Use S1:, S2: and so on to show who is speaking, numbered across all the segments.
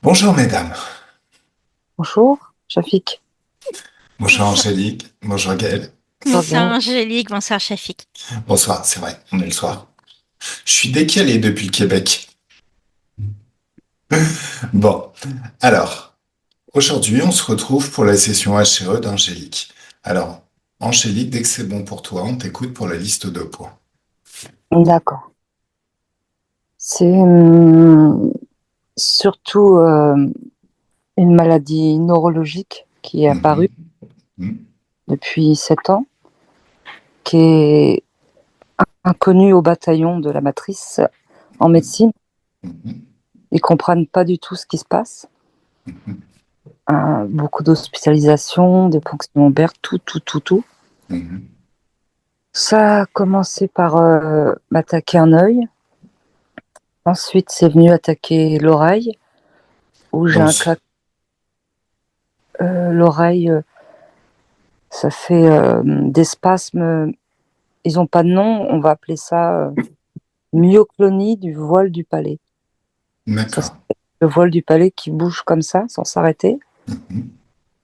S1: Bonjour mesdames,
S2: Bonjour, Shafik.
S1: bonjour
S3: Bonsoir,
S1: Angélique, bonjour Gaëlle.
S2: Ça va
S3: bonsoir
S2: bien?
S3: Angélique, bonsoir Shafik.
S1: Bonsoir, c'est vrai, on est le soir. Je suis décalé depuis le Québec. Bon, alors, aujourd'hui on se retrouve pour la session HRE d'Angélique. Alors, Angélique, dès que c'est bon pour toi, on t'écoute pour la liste de points.
S2: D'accord. C'est surtout une maladie neurologique qui est apparue
S1: Mhm, mhm,
S2: depuis 7 ans, qui est inconnue au bataillon de la matrice en médecine.
S1: mhm,
S2: Ils comprennent pas du tout ce qui se passe.
S1: mhm,
S2: Beaucoup d'hospitalisations, des ponctions lombaires, tout, tout, tout, tout.
S1: mhm.
S2: Ça a commencé par m'attaquer un œil. Ensuite, c'est venu attaquer l'oreille, où j'ai
S1: Donc,
S2: un claque. L'oreille, ça fait des spasmes. Ils n'ont pas de nom, on va appeler ça myoclonie du voile du palais. Ça, c'est
S1: d'accord.
S2: le voile du palais qui bouge comme ça, sans s'arrêter.
S1: Mhm,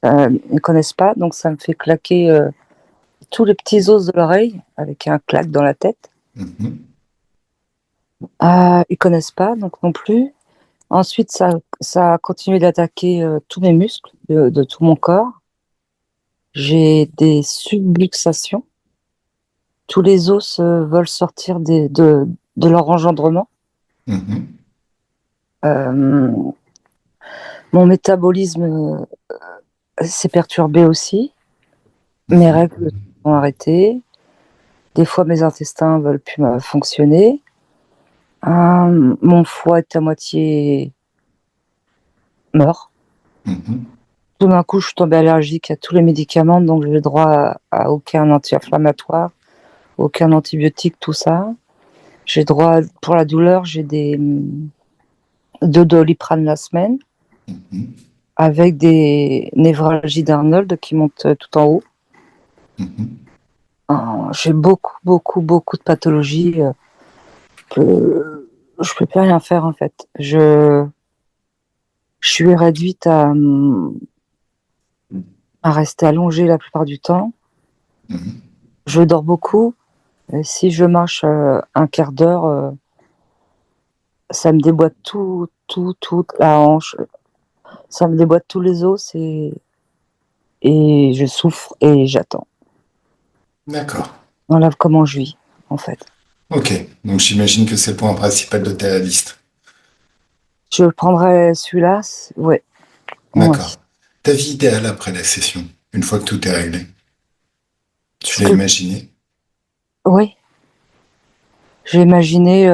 S2: Ils ne connaissent pas, donc ça me fait claquer tous les petits os de l'oreille avec un claque dans la tête.
S1: mhm,
S2: Ils connaissent pas, donc non plus. Ensuite, ça a continué d'attaquer tous mes muscles de tout mon corps. J'ai des subluxations. Tous les os veulent sortir de leur engendrement.
S1: mhm,
S2: Euh, Mon métabolisme s'est perturbé aussi. Mes
S1: mhm.
S2: règles sont arrêtées. Des fois, mes intestins veulent plus fonctionner. Mon foie est à moitié mort.
S1: Mhm.
S2: Tout d'un coup, je suis tombée allergique à tous les médicaments, donc j'ai le droit à aucun anti-inflammatoire, aucun antibiotique, tout ça. J'ai droit, pour la douleur, j'ai deux Doliprane la semaine,
S1: Mhm.
S2: avec des névralgies d'Arnold qui montent tout en haut.
S1: Mhm.
S2: J'ai beaucoup, beaucoup, beaucoup de pathologies. Je peux plus rien faire en fait. Je suis réduite à rester allongée la plupart du temps.
S1: Mhm.
S2: Je dors beaucoup. Et si je marche un quart d'heure, ça me déboîte tout, tout, toute la hanche. Ça me déboîte tous les os et je souffre et j'attends.
S1: D'accord.
S2: Voilà comment je vis en fait.
S1: Ok, donc j'imagine que c'est le point principal de ta liste.
S2: Je prendrais celui-là. Ouais, ouais.
S1: D'accord. Ta vie idéale après la session, une fois que tout est réglé. Tu
S2: Ce
S1: l'as
S2: que,
S1: imaginé?
S2: oui, j'ai imaginé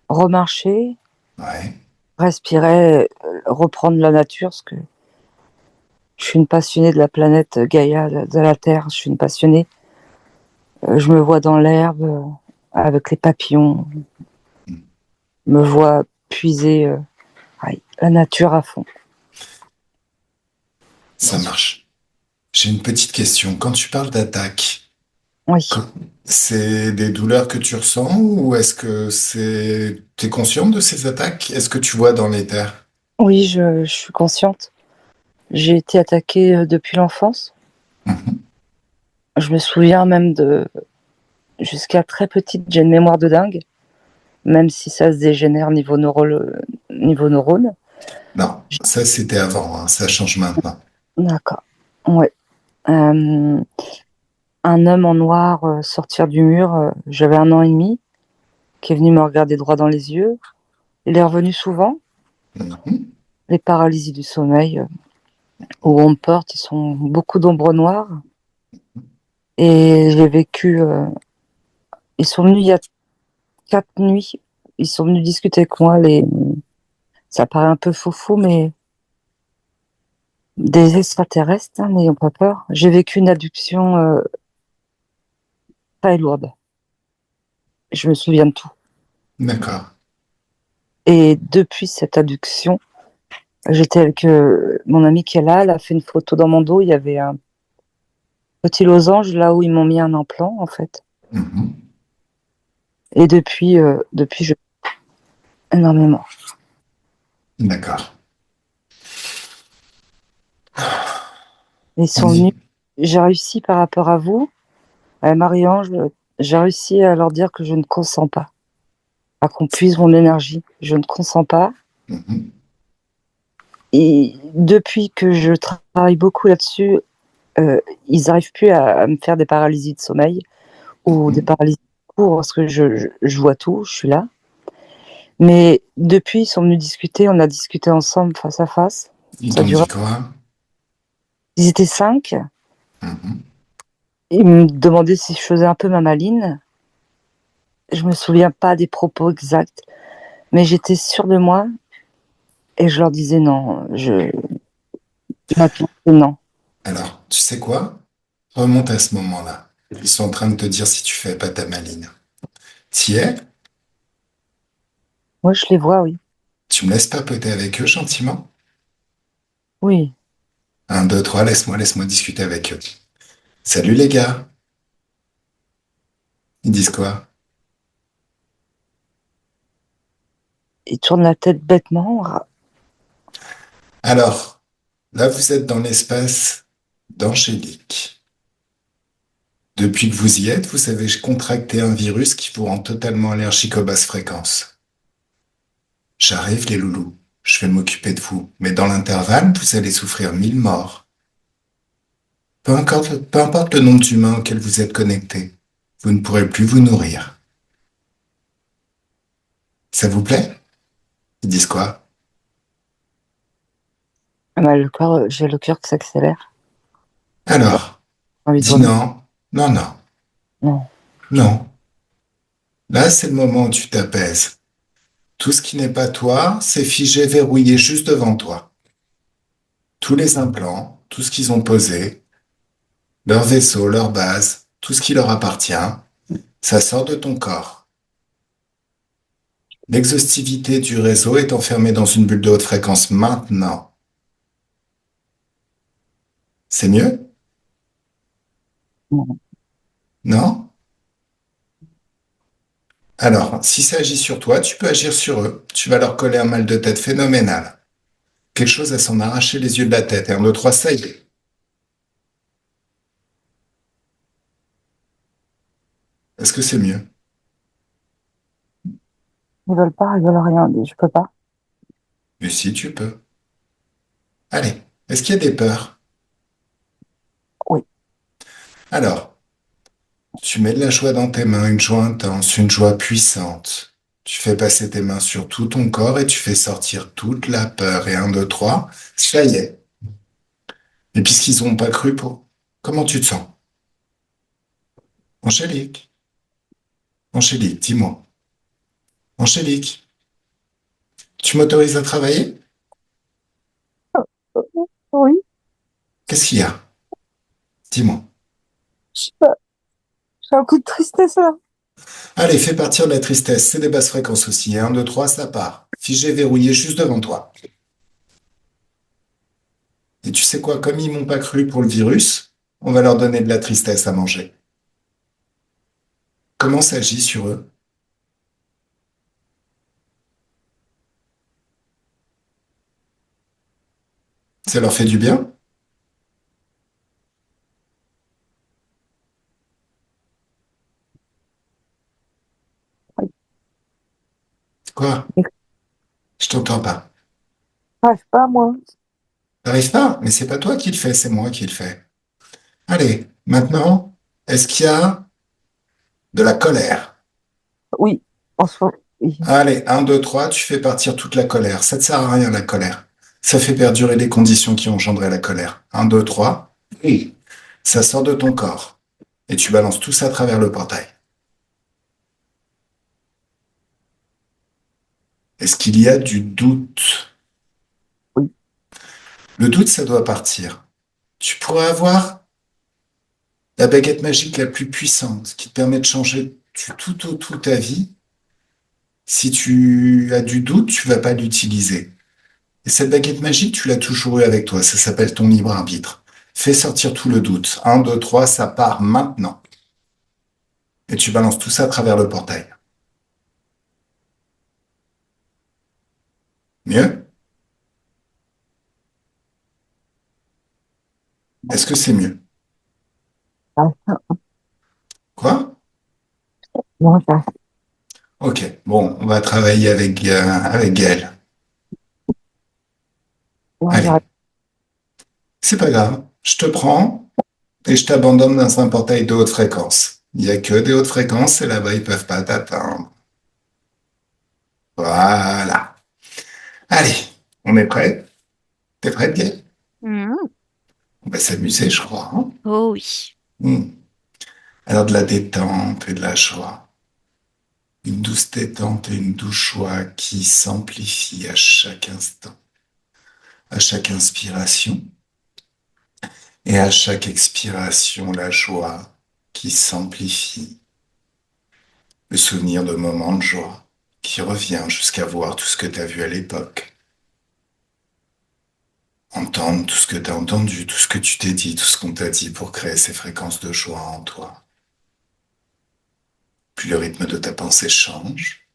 S2: remarcher,
S1: Ouais.
S2: respirer, reprendre la nature, parce que je suis une passionnée de la planète Gaïa, de la Terre. Je suis une passionnée. Je me vois dans l'herbe avec les papillons. Je me vois puiser la nature à fond.
S1: Ça marche. J'ai une petite question. Quand tu parles d'attaque,
S2: Oui,
S1: co- c'est des douleurs que tu ressens ou est-ce que t'es consciente de ces attaques? Est-ce que tu vois dans l'éther?
S2: oui, je suis consciente. J'ai été attaquée depuis l'enfance.
S1: Mhm.
S2: Je me souviens même jusqu'à très petite, j'ai une mémoire de dingue, même si ça se dégénère niveau neurone.
S1: Non, ça c'était avant, hein, ça change maintenant.
S2: D'accord. Ouais. Euh, un homme en noir sortir du mur, j'avais 1 an et demi, qui est venu me regarder droit dans les yeux. Il est revenu souvent.
S1: Mhm.
S2: Les paralysies du sommeil où on me porte, ils sont beaucoup d'ombres noires. Et j'ai vécu. Ils sont venus il y a 4 nuits. Ils sont venus discuter avec moi. Ça paraît un peu fou, mais des extraterrestres, hein, n'ayons pas peur. J'ai vécu une abduction très lourde. Je me souviens de tout.
S1: D'accord.
S2: Et depuis cette abduction, j'étais avec mon amie qui est là. Elle a fait une photo dans mon dos. Il y avait un petit losange là où ils m'ont mis un implant, en fait.
S1: Mhm.
S2: Et depuis, je énormément.
S1: D'accord.
S2: Ils sont venus.
S1: Dis.
S2: J'ai réussi par rapport à vous, à Marie-Ange, j'ai réussi à leur dire que je ne consens pas, à qu'on puise mon énergie. Je ne consens pas.
S1: Mhm,
S2: Et depuis que je travaille beaucoup là-dessus, euh, ils n'arrivent plus à me faire des paralysies de sommeil ou des
S1: mhm.
S2: paralysies de cours parce que je vois tout, je suis là. Mais depuis, ils sont venus discuter, on a discuté ensemble face à face.
S1: Ils
S2: Ça
S1: t'ont
S2: durait.
S1: dit quoi?
S2: Ils étaient 5.
S1: Mhm.
S2: Ils me demandaient si je faisais un peu ma maline. Je me souviens pas des propos exacts, mais j'étais sûre de moi et je leur disais non. Maintenant, c'est non.
S1: Alors, tu sais quoi? Remonte à ce moment-là. Ils sont en train de te dire si tu fais pas ta maline. T'y es?
S2: Moi, je les vois, oui.
S1: Tu me laisses papoter avec eux gentiment?
S2: Oui.
S1: Un, deux, trois, laisse-moi discuter avec eux. Salut les gars. Ils disent quoi?
S2: Ils tournent la tête bêtement.
S1: Alors, là, vous êtes dans l'espace d'Angélique. Depuis que vous y êtes, vous avez contracté un virus qui vous rend totalement allergique aux basses fréquences. J'arrive, les loulous. Je vais m'occuper de vous. Mais dans l'intervalle, vous allez souffrir 1000 morts. Peu importe le nombre d'humains auxquels vous êtes connectés, vous ne pourrez plus vous nourrir. Ça vous plaît? Ils disent quoi?
S2: Ah bah, j'ai le cœur qui s'accélère. J'ai
S1: Alors,
S2: envie de
S1: dis
S2: vomir.
S1: non, non, non,
S2: Non.
S1: non. Là, c'est le moment où tu t'apaises. Tout ce qui n'est pas toi, c'est figé, verrouillé juste devant toi. Tous les implants, tout ce qu'ils ont posé, leur vaisseau, leur base, tout ce qui leur appartient, ça sort de ton corps. L'exhaustivité du réseau est enfermée dans une bulle de haute fréquence maintenant. C'est mieux?
S2: Non.
S1: Non? Alors, si ça agit sur toi, tu peux agir sur eux. Tu vas leur coller un mal de tête phénoménal. Quelque chose à s'en arracher les yeux de la tête. Et un, deux, trois, ça y est. Est-ce que c'est mieux?
S2: Ils veulent rien. Je peux pas.
S1: Mais si, tu peux. Allez, est-ce qu'il y a des peurs?
S2: Oui.
S1: Alors, tu mets de la joie dans tes mains, une joie intense, une joie puissante. Tu fais passer tes mains sur tout ton corps et tu fais sortir toute la peur. Et un, deux, trois, ça y est. Et puisqu'ils n'ont pas cru pour... Comment tu te sens? Angélique, Angélique, dis-moi. Angélique, tu m'autorises à travailler?
S2: Oui.
S1: Qu'est-ce qu'il y a? Dis-moi.
S2: Je sais pas. J'ai un coup de tristesse là.
S1: Allez, fais partir la tristesse. C'est des basses fréquences aussi. Un, deux, trois, ça part. Figé, verrouillé juste devant toi. Et tu sais quoi? Comme ils m'ont pas cru pour le virus, on va leur donner de la tristesse à manger. Comment ça agit sur eux? Ça leur fait du bien? Quoi?
S2: Mais
S1: Je t'entends pas.
S2: j'arrive pas, moi.
S1: T'arrives pas? Mais c'est pas toi qui le fais, c'est moi qui le fais. Allez, maintenant, est-ce qu'il y a de la colère?
S2: Oui. En soi, oui.
S1: Allez, un, deux, trois, tu fais partir toute la colère. Ça ne sert à rien, la colère. Ça fait perdurer les conditions qui ont engendré la colère. Un, deux, trois. Oui. Ça sort de ton corps. Et tu balances tout ça à travers le portail. Est-ce qu'il y a du doute?
S2: Oui.
S1: Le doute, ça doit partir. Tu pourrais avoir la baguette magique la plus puissante qui te permet de changer tout ta vie. Si tu as du doute, tu vas pas l'utiliser. Et cette baguette magique, tu l'as toujours eu avec toi. Ça s'appelle ton libre arbitre. Fais sortir tout le doute. Un, deux, trois, ça part maintenant. Et tu balances tout ça à travers le portail. Mieux? Est-ce que c'est mieux?
S2: Ah,
S1: Quoi?
S2: non, ça,
S1: Ok, bon, on va travailler avec Gaël.
S2: non,
S1: Allez, c'est pas grave. Je te prends et je t'abandonne dans un portail de haute fréquence. Il n'y a que des hautes fréquences et là-bas, ils peuvent pas t'atteindre. Voilà. Allez, on est prêt? T'es prête, Gaël?
S3: Mhm.
S1: On va s'amuser, je crois, hein.
S3: Oh oui.
S1: Hmm. Alors, de la détente et de la joie. Une douce détente et une douce joie qui s'amplifie à chaque instant, à chaque inspiration. Et à chaque expiration, la joie qui s'amplifie, le souvenir de moments de joie qui revient jusqu'à voir tout ce que tu as vu à l'époque, entendre tout ce que tu as entendu, tout ce que tu t'es dit, tout ce qu'on t'a dit pour créer ces fréquences de joie en toi. Puis le rythme de ta pensée change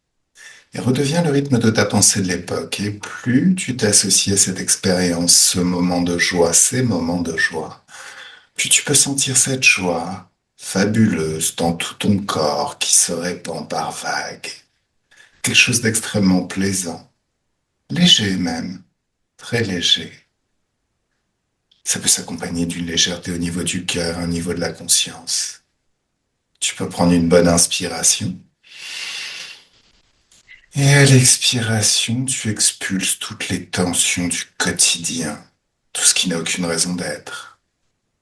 S1: et redevient le rythme de ta pensée de l'époque. Et plus tu t'associes à cette expérience, ce moment de joie, ces moments de joie, puis tu peux sentir cette joie fabuleuse dans tout ton corps qui se répand par vagues. Quelque chose d'extrêmement plaisant, léger même, très léger. Ça peut s'accompagner d'une légèreté au niveau du cœur, au niveau de la conscience. Tu peux prendre une bonne inspiration et à l'expiration, tu expulses toutes les tensions du quotidien, tout ce qui n'a aucune raison d'être,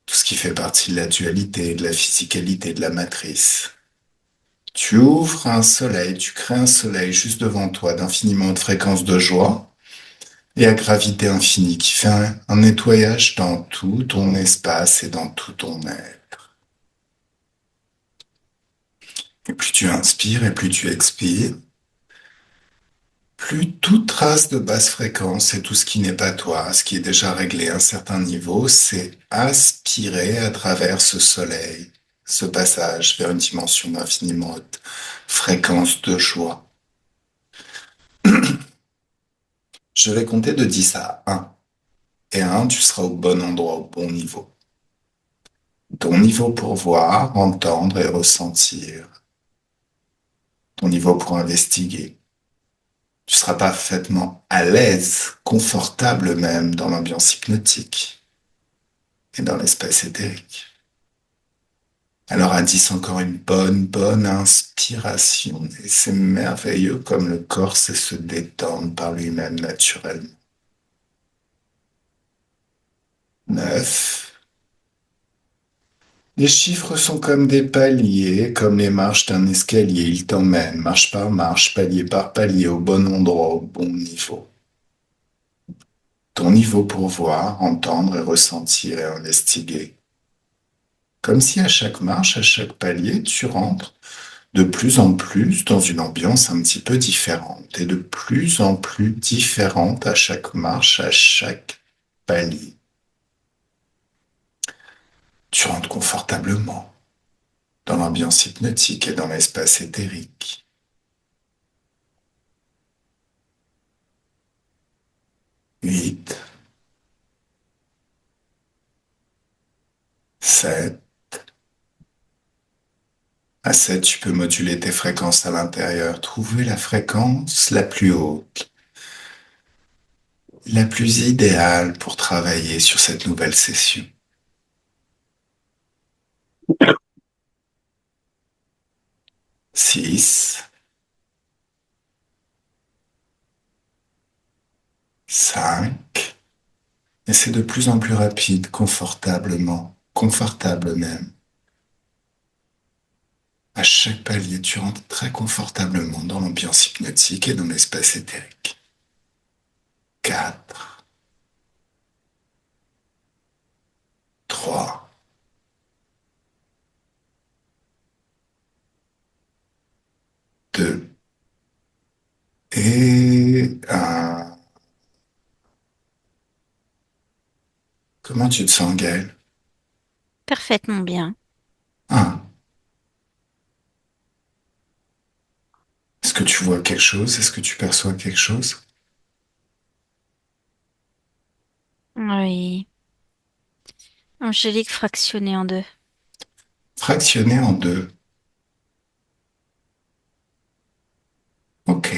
S1: tout ce qui fait partie de la dualité, de la physicalité, de la matrice. Tu ouvres un soleil, tu crées un soleil juste devant toi d'infiniment haute fréquence de joie et à gravité infinie qui fait un nettoyage dans tout ton espace et dans tout ton être. Et plus tu inspires et plus tu expires, plus toute trace de basse fréquence et tout ce qui n'est pas toi, ce qui est déjà réglé à un certain niveau, c'est aspiré à travers ce soleil, ce passage vers une dimension d'infiniment haute fréquence de joie. Je vais compter de 10 à 1. Et à 1, tu seras au bon endroit, au bon niveau. Ton niveau pour voir, entendre et ressentir. Ton niveau pour investiguer. Tu seras parfaitement à l'aise, confortable même dans l'ambiance hypnotique et dans l'espace éthérique. Alors à 10, encore une bonne inspiration. Et c'est merveilleux comme le corps sait se détendre par lui-même naturellement. 9. Les chiffres sont comme des paliers, comme les marches d'un escalier. Ils t'emmènent, marche par marche, palier par palier, au bon endroit, au bon niveau. Ton niveau pour voir, entendre et ressentir et investiguer. Comme si à chaque marche, à chaque palier, tu rentres de plus en plus dans une ambiance un petit peu différente et de plus en plus différente à chaque marche, à chaque palier. Tu rentres confortablement dans l'ambiance hypnotique et dans l'espace éthérique. 8, 7. À 7, tu peux moduler tes fréquences à l'intérieur. Trouver la fréquence la plus haute, la plus idéale pour travailler sur cette nouvelle session. 6, 5. Et c'est de plus en plus rapide, confortablement, confortable même. À chaque palier, tu rentres très confortablement dans l'ambiance hypnotique et dans l'espace éthérique. 4, 3, 2 et 1. Comment tu te sens, Gaël?
S3: Parfaitement bien.
S1: 1. Est-ce que tu vois quelque chose? Est-ce que tu perçois quelque chose?
S3: Oui. Angélique fractionnée en deux.
S1: Fractionné en deux. Ok.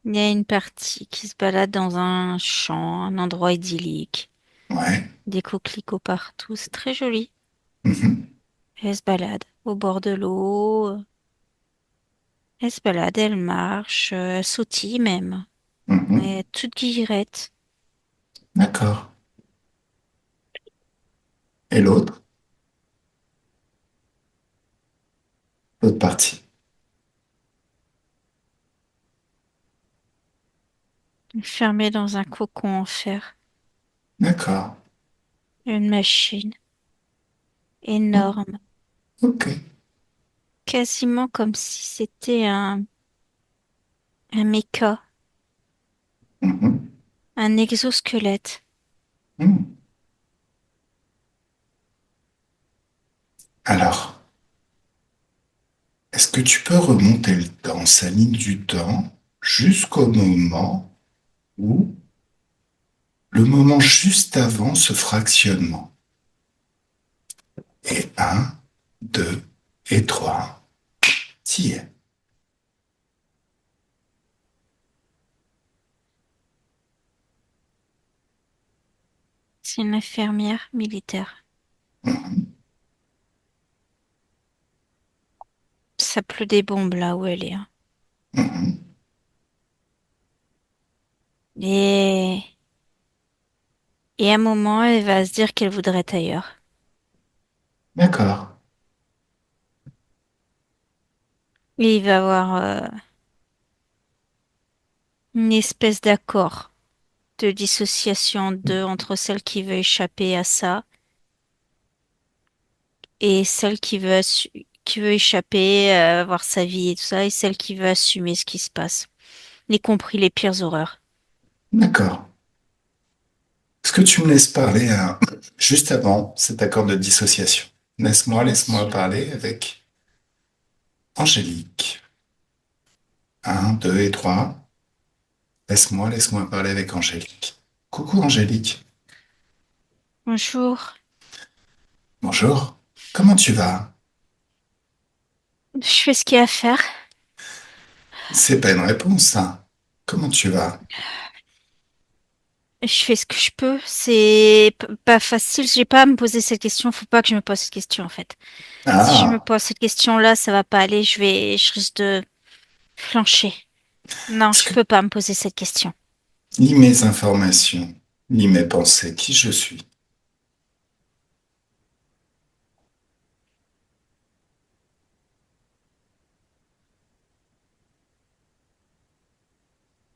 S3: Il y a une partie qui se balade dans un champ, un endroit idyllique.
S1: Ouais.
S3: Des coquelicots partout, c'est très joli.
S1: Mhm.
S3: Elle se balade au bord de l'eau. Elle se balade, elle marche, elle sautille même. Elle
S1: Mhm.
S3: est toute guillerette.
S1: D'accord. Et l'autre? L'autre partie.
S3: Enfermée dans un cocon en fer.
S1: D'accord.
S3: Une machine énorme.
S1: Ok.
S3: Quasiment comme si c'était un méca,
S1: Mhm.
S3: un exosquelette.
S1: Mhm. Alors, est-ce que tu peux remonter le temps, sa ligne du temps, jusqu'au moment où, le moment juste avant ce fractionnement? Et un, deux et trois. T'y es.
S3: C'est une infirmière militaire.
S1: Mhm.
S3: Ça pleut des bombes là où elle est, hein.
S1: Mhm.
S3: Et, et à un moment, elle va se dire qu'elle voudrait être ailleurs.
S1: D'accord.
S3: Et il va y avoir une espèce d'accord de dissociation entre celle qui veut échapper à ça et celle qui veut échapper, avoir sa vie et tout ça, et celle qui veut assumer ce qui se passe, y compris les pires horreurs.
S1: D'accord. Est-ce que tu me laisses parler juste avant cet accord de dissociation?
S3: Bien
S1: Laisse-moi
S3: sûr.
S1: parler avec Angélique. Un, deux et trois. Laisse-moi parler avec Angélique. Coucou Angélique.
S3: Bonjour.
S1: Bonjour. Comment tu vas?
S3: Je fais ce qu'il y a à faire.
S1: C'est pas une réponse, ça. Comment tu vas?
S3: Je fais ce que je peux. C'est pas facile. J'ai pas à me poser cette question. Faut pas que je me pose cette question, en fait. Si je me
S1: Ah,
S3: pose cette question-là, ça va pas aller. Je risque de flancher. Non,
S1: est-ce
S3: je
S1: que
S3: peux pas me poser cette question.
S1: lis mes informations, lis mes pensées, qui je suis?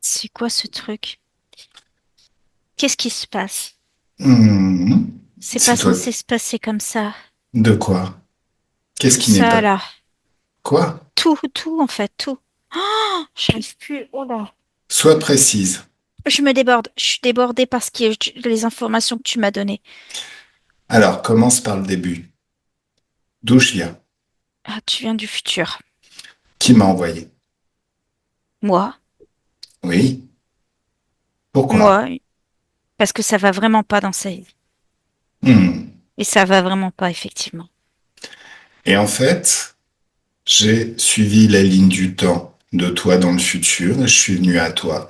S3: C'est quoi ce truc? Qu'est-ce qui se passe?
S1: Hmm,
S3: C'est pas
S1: c'est toi.
S3: censé se passer comme ça.
S1: De quoi? Qu'est-ce
S3: Tout
S1: qui n'est
S3: ça,
S1: pas?
S3: là.
S1: Quoi?
S3: Tout, en fait, tout. Oh, j'arrive plus. Oh là.
S1: Sois précise.
S3: Je me déborde. Je suis débordée parce que les informations que tu m'as données.
S1: Alors, commence par le début. D'où je viens?
S3: Ah, tu viens du futur.
S1: Qui m'a envoyé?
S3: Moi?
S1: Oui. Pourquoi?
S3: Moi, parce que ça va vraiment pas dans sa vie.
S1: Hmm.
S3: Et ça va vraiment pas, effectivement.
S1: Et en fait, j'ai suivi la ligne du temps de toi dans le futur et je suis venu à toi.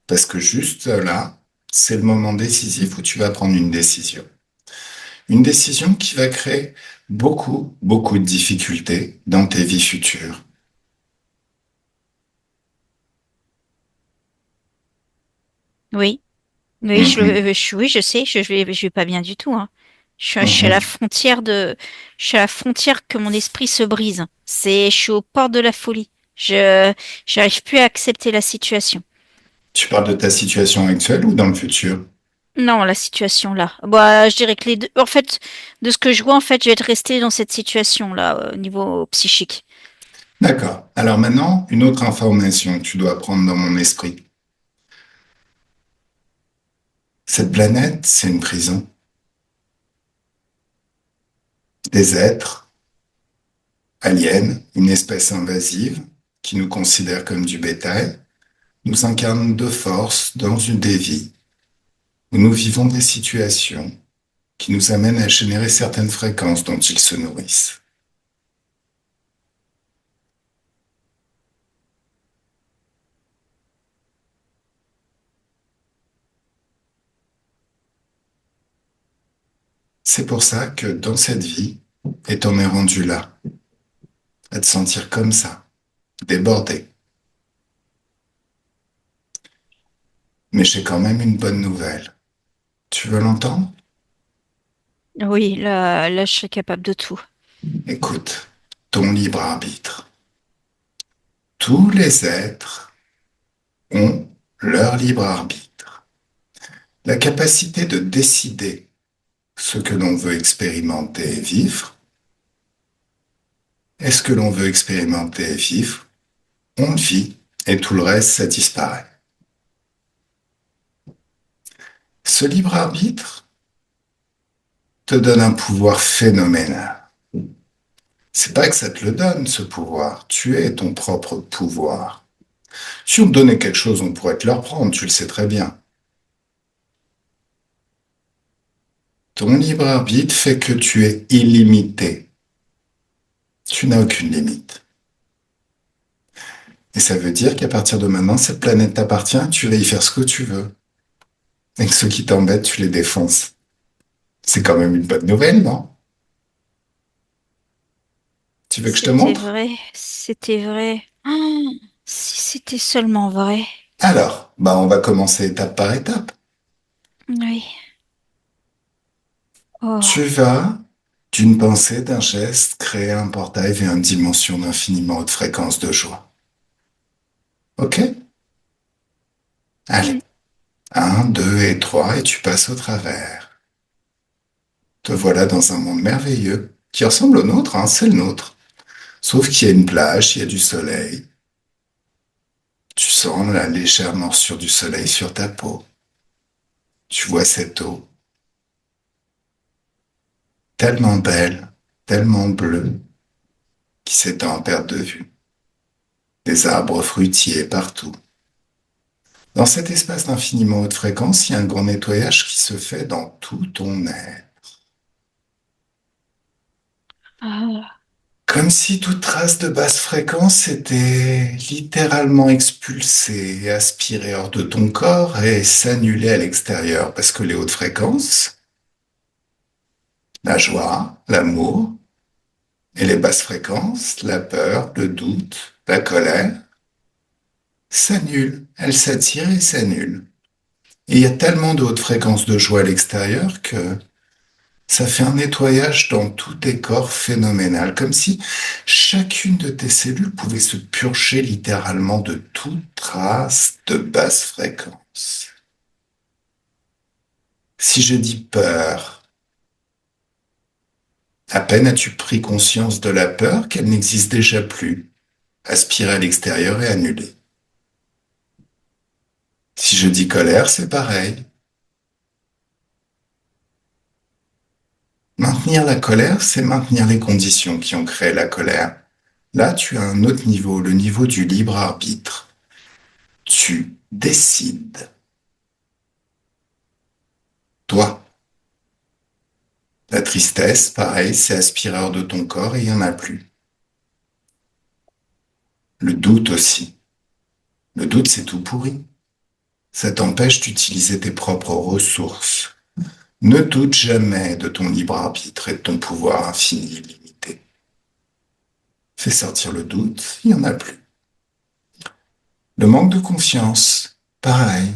S1: Parce que juste là, c'est le moment décisif où tu vas prendre une décision. Une décision qui va créer beaucoup de difficultés dans tes vies futures.
S3: Oui, oui,
S1: Mhm.
S3: oui, je sais, je vais pas bien du tout, hein. Je suis à la
S1: Mhm.
S3: frontière je suis à la frontière que mon esprit se brise. Je suis aux portes de la folie. J'arrive plus à accepter la situation.
S1: Tu parles de ta situation actuelle ou dans le futur?
S3: Non, la situation là. Bah, je dirais que les deux. En fait, de ce que je vois, en fait, je vais être restée dans cette situation là, au niveau psychique.
S1: D'accord. Alors maintenant, une autre information que tu dois prendre dans mon esprit. Cette planète, c'est une prison. Des êtres aliens, une espèce invasive qui nous considère comme du bétail, nous incarnent de force dans une des vies où nous vivons des situations. qui nous amènent à générer certaines fréquences dont ils se nourrissent. C'est pour ça que dans cette vie, et t'en es rendu là, à te sentir comme ça, débordé. Mais j'ai quand même une bonne nouvelle. Tu veux l'entendre?
S3: Oui, là, je serais capable de tout.
S1: Écoute, ton libre arbitre. Tous les êtres ont leur libre arbitre. La capacité de décider ce que l'on veut expérimenter et vivre. Et ce que l'on veut expérimenter et vivre, on le vit et tout le reste, ça disparaît. Ce libre arbitre te donne un pouvoir phénoménal. C'est pas que ça te le donne, ce pouvoir. Tu es ton propre pouvoir. Si on te donnait quelque chose, on pourrait te le reprendre, tu le sais très bien. Ton libre arbitre fait que tu es illimité. Tu n'as aucune limite. Et ça veut dire qu'à partir de maintenant, cette planète t'appartient, tu vas y faire ce que tu veux. Et que ceux qui t'embêtent, tu les défonces. C'est quand même une bonne nouvelle, non? Tu veux que je te montre?
S3: C'était vrai. Oh, si c'était seulement vrai.
S1: Alors, on va commencer étape par étape.
S3: Oui. Oh,
S1: Tu vas, d'une pensée, d'un geste, créer un portail vers une dimension d'infiniment haute fréquence de joie. Ok? Allez.
S3: mm,
S1: Un, deux et trois, et tu passes au travers. Te voilà dans un monde merveilleux, qui ressemble au nôtre, hein, c'est le nôtre. Sauf qu'il y a une plage, il y a du soleil. Tu sens la légère morsure du soleil sur ta peau. Tu vois cette eau, tellement belle, tellement bleue, qui s'étend en perte de vue. Des arbres fruitiers partout. Dans cet espace d'infiniment haute fréquence, il y a un grand nettoyage qui se fait dans tout ton être.
S3: ah,
S1: Comme si toute trace de basse fréquence était littéralement expulsée et aspirée hors de ton corps et s'annulait à l'extérieur, parce que les hautes fréquences, la joie, l'amour, et les basses fréquences, la peur, le doute, la colère, s'annulent. Elles s'attirent et s'annulent. Et il y a tellement de hautes fréquences de joie à l'extérieur que ça fait un nettoyage dans tous tes corps phénoménal, comme si chacune de tes cellules pouvait se purger littéralement de toute trace de basse fréquence. Si je dis peur, à peine as-tu pris conscience de la peur qu'elle n'existe déjà plus, aspirée à l'extérieur et annulée. Si je dis colère, c'est pareil. Maintenir la colère, c'est maintenir les conditions qui ont créé la colère. Là, tu as un autre niveau, le niveau du libre arbitre. Tu décides. Toi. La tristesse, pareil, c'est aspiré hors de ton corps et il n'y en a plus. Le doute aussi. Le doute, c'est tout pourri. Ça t'empêche d'utiliser tes propres ressources. Ne doute jamais de ton libre arbitre et de ton pouvoir infini et illimité. Fais sortir le doute, il n'y en a plus. Le manque de confiance, pareil.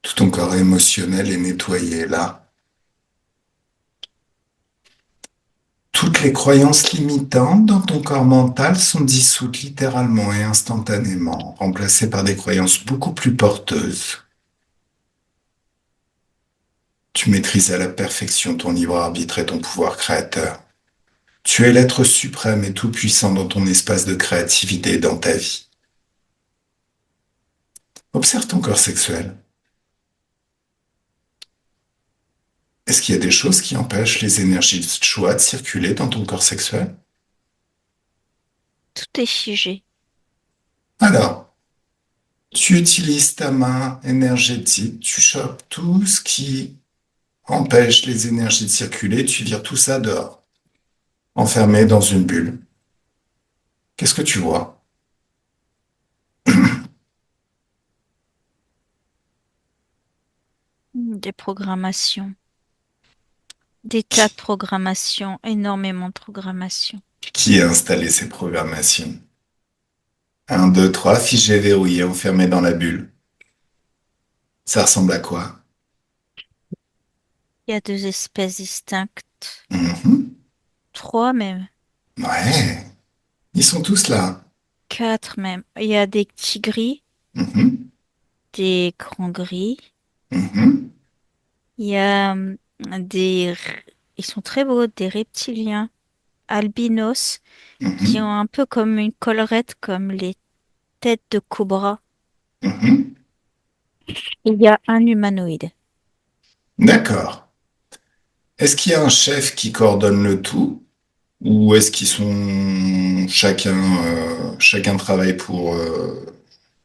S1: Tout ton corps émotionnel est nettoyé là. Toutes les croyances limitantes dans ton corps mental sont dissoutes littéralement et instantanément, remplacées par des croyances beaucoup plus porteuses. Tu maîtrises à la perfection ton libre arbitre et ton pouvoir créateur. Tu es l'être suprême et tout-puissant dans ton espace de créativité et dans ta vie. Observe ton corps sexuel. Est-ce qu'il y a des choses qui empêchent les énergies de joie de circuler dans ton corps sexuel?
S3: tout est figé.
S1: Alors, tu utilises ta main énergétique, tu chopes tout ce qui empêche les énergies de circuler, tu vires tout ça dehors, enfermé dans une bulle. Qu'est-ce que tu vois?
S3: Des programmations. Des tas de programmations. Énormément de programmations.
S1: Qui a installé ces programmations? Un, deux, trois, figé, verrouillé, enfermé dans la bulle. Ça ressemble à quoi?
S3: Il y a deux espèces distinctes.
S1: Mhm.
S3: Trois même.
S1: Ouais, ils sont tous là.
S3: Quatre même. Il y a des petits gris,
S1: Mhm.
S3: des grands gris.
S1: Mhm.
S3: Il y a ils sont très beaux, des reptiliens albinos qui ont
S1: Mhm.
S3: un peu comme une collerette, comme les têtes de cobra.
S1: Mhm.
S3: Il y a un humanoïde.
S1: D'accord. Est-ce qu'il y a un chef qui coordonne le tout ou est-ce qu'ils sont chacun travaille pour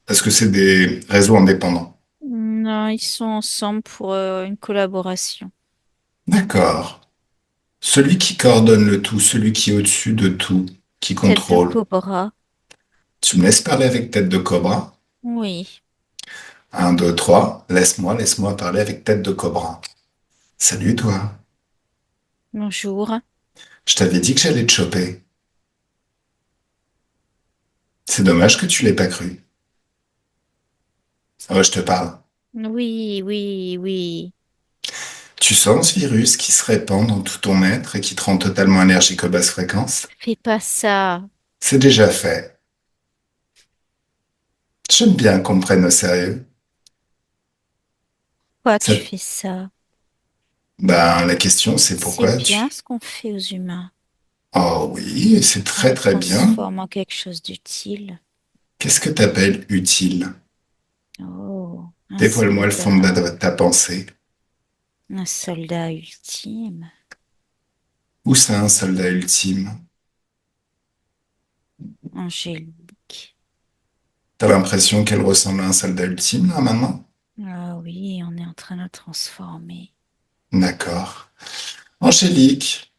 S1: est-ce que c'est des réseaux indépendants?
S3: Non, ils sont ensemble pour une collaboration.
S1: D'accord. Celui qui coordonne le tout, celui qui est au-dessus de tout, qui
S3: Tête de
S1: contrôle.
S3: cobra.
S1: Tu me laisses parler avec Tête de Cobra?
S3: Oui.
S1: Un, deux, trois. Laisse-moi parler avec Tête de Cobra. Salut toi.
S3: Bonjour.
S1: Je t'avais dit que j'allais te choper. C'est dommage que tu l'aies pas cru. Ah ouais, je te parle.
S3: Oui, oui, oui.
S1: Tu sens ce virus qui se répand dans tout ton être et qui te rend totalement allergique aux basses fréquences?
S3: Fais pas ça.
S1: C'est déjà fait. J'aime bien qu'on me prenne au sérieux.
S3: Pourquoi tu
S1: Ça-
S3: fais ça?
S1: Ben, la question c'est
S3: C'est
S1: pourquoi
S3: bien
S1: tu...
S3: ce qu'on fait aux humains.
S1: Oh oui, c'est
S3: On les
S1: très très bien.
S3: transforme en quelque chose d'utile.
S1: Qu'est-ce que t'appelles utile?
S3: Oh,
S1: Dévoile-moi le fond de ta pensée.
S3: un soldat ultime,
S1: Où c'est un soldat ultime?
S3: angélique.
S1: T'as l'impression qu'elle ressemble à un soldat ultime là maintenant?
S3: Ah oui, on est en train de le transformer.
S1: D'accord. Angélique,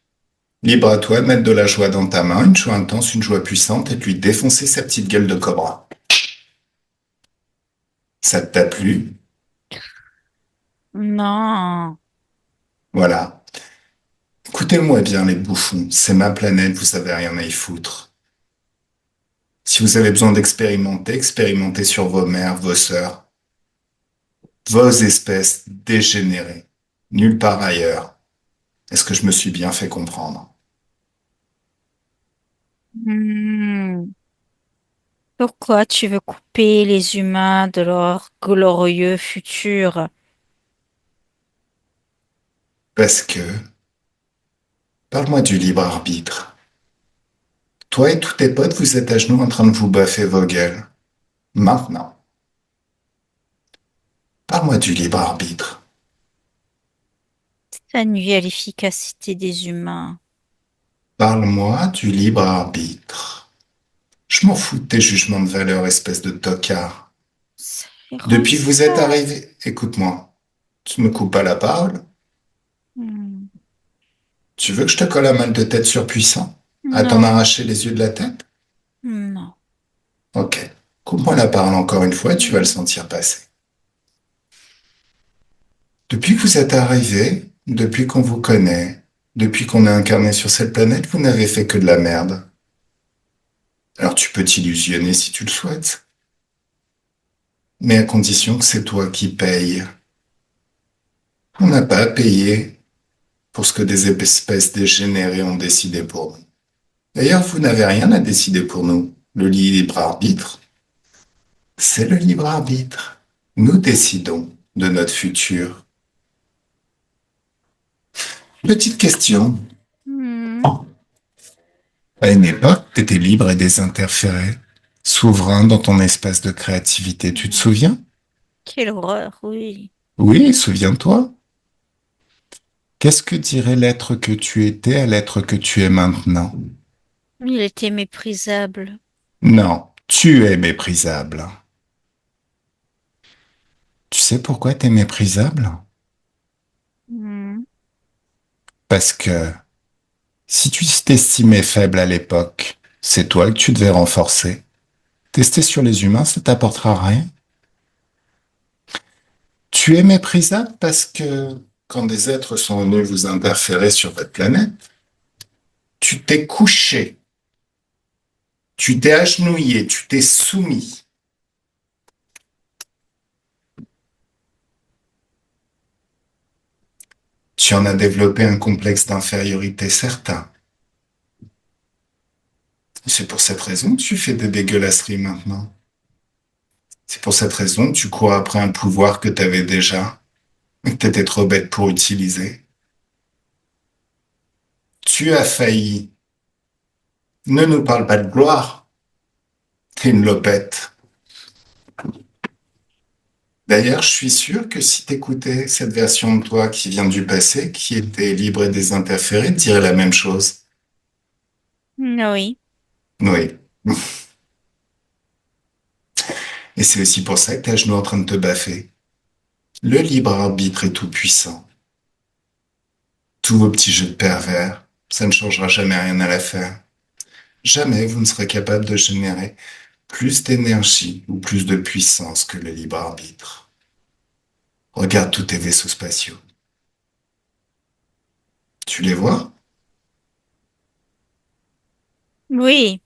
S1: libre à toi de mettre de la joie dans ta main, une joie intense, une joie puissante, et de lui défoncer sa petite gueule de cobra. Ça t'a plu?
S3: Non,
S1: Voilà. Écoutez-moi bien, les bouffons. C'est ma planète, vous avez rien à y foutre. Si vous avez besoin d'expérimenter, expérimentez sur vos mères, vos sœurs, vos espèces dégénérées. Nulle part ailleurs. Est-ce que je me suis bien fait comprendre?
S3: Hmm. Pourquoi tu veux couper les humains de leur glorieux futur?
S1: Parce que, parle-moi du libre arbitre. Toi et tous tes potes, vous êtes à genoux en train de vous baffer vos gueules. Maintenant, parle-moi du libre arbitre.
S3: Ça nuit à l'efficacité des humains.
S1: Parle-moi du libre arbitre. Je m'en fous de tes jugements de valeur, espèce de tocard.
S3: Ça les rend
S1: Depuis que vous êtes
S3: sales.
S1: arrivé, écoute-moi, tu me coupes pas la parole.
S3: Hmm.
S1: Tu veux que je te colle un mal de tête surpuissant? À t'en
S3: Non,
S1: arracher les yeux de la tête?
S3: non.
S1: Ok. Coupe-moi la parole encore une fois, tu vas le
S3: Hmm.
S1: sentir passer. Depuis que vous êtes arrivé, depuis qu'on vous connaît, depuis qu'on est incarné sur cette planète, vous n'avez fait que de la merde. Alors tu peux t'illusionner si tu le souhaites, mais à condition que c'est toi qui payes. On n'a pas à payer pour ce que des espèces dégénérées ont décidé pour nous. D'ailleurs, vous n'avez rien à décider pour nous. Le libre arbitre, c'est le libre arbitre. Nous décidons de notre futur. Petite question.
S3: Hmm.
S1: À une époque, t'étais libre et désinterféré, souverain dans ton espace de créativité. Tu te souviens?
S3: Quelle horreur, oui.
S1: Oui, souviens-toi. Qu'est-ce que dirait l'être que tu étais à l'être que tu es maintenant?
S3: Il était méprisable.
S1: Non, tu es méprisable. Tu sais pourquoi t'es méprisable?
S3: Hmm.
S1: Parce que si tu t'estimais faible à l'époque, c'est toi que tu devais renforcer. Tester sur les humains, ça t'apportera rien. Tu es méprisable parce que quand des êtres sont venus vous interférer sur votre planète, tu t'es couché, tu t'es agenouillé, tu t'es soumis. Tu en as développé un complexe d'infériorité certain. C'est pour cette raison que tu fais des dégueulasseries maintenant. C'est pour cette raison que tu cours après un pouvoir que tu avais déjà, mais que tu étais trop bête pour utiliser. Tu as failli. Ne nous parle pas de gloire. T'es une lopette. D'ailleurs, je suis sûr que si t'écoutais cette version de toi qui vient du passé, qui était libre et désinterférée, tu dirais la même chose.
S3: Oui.
S1: Oui. Et c'est aussi pour ça que t'es à genoux en train de te baffer. Le libre arbitre est tout puissant. Tous vos petits jeux de pervers, ça ne changera jamais rien à l'affaire. Jamais vous ne serez capable de générer plus d'énergie ou plus de puissance que le libre arbitre. Regarde tous tes vaisseaux spatiaux. Tu les vois?
S3: Oui.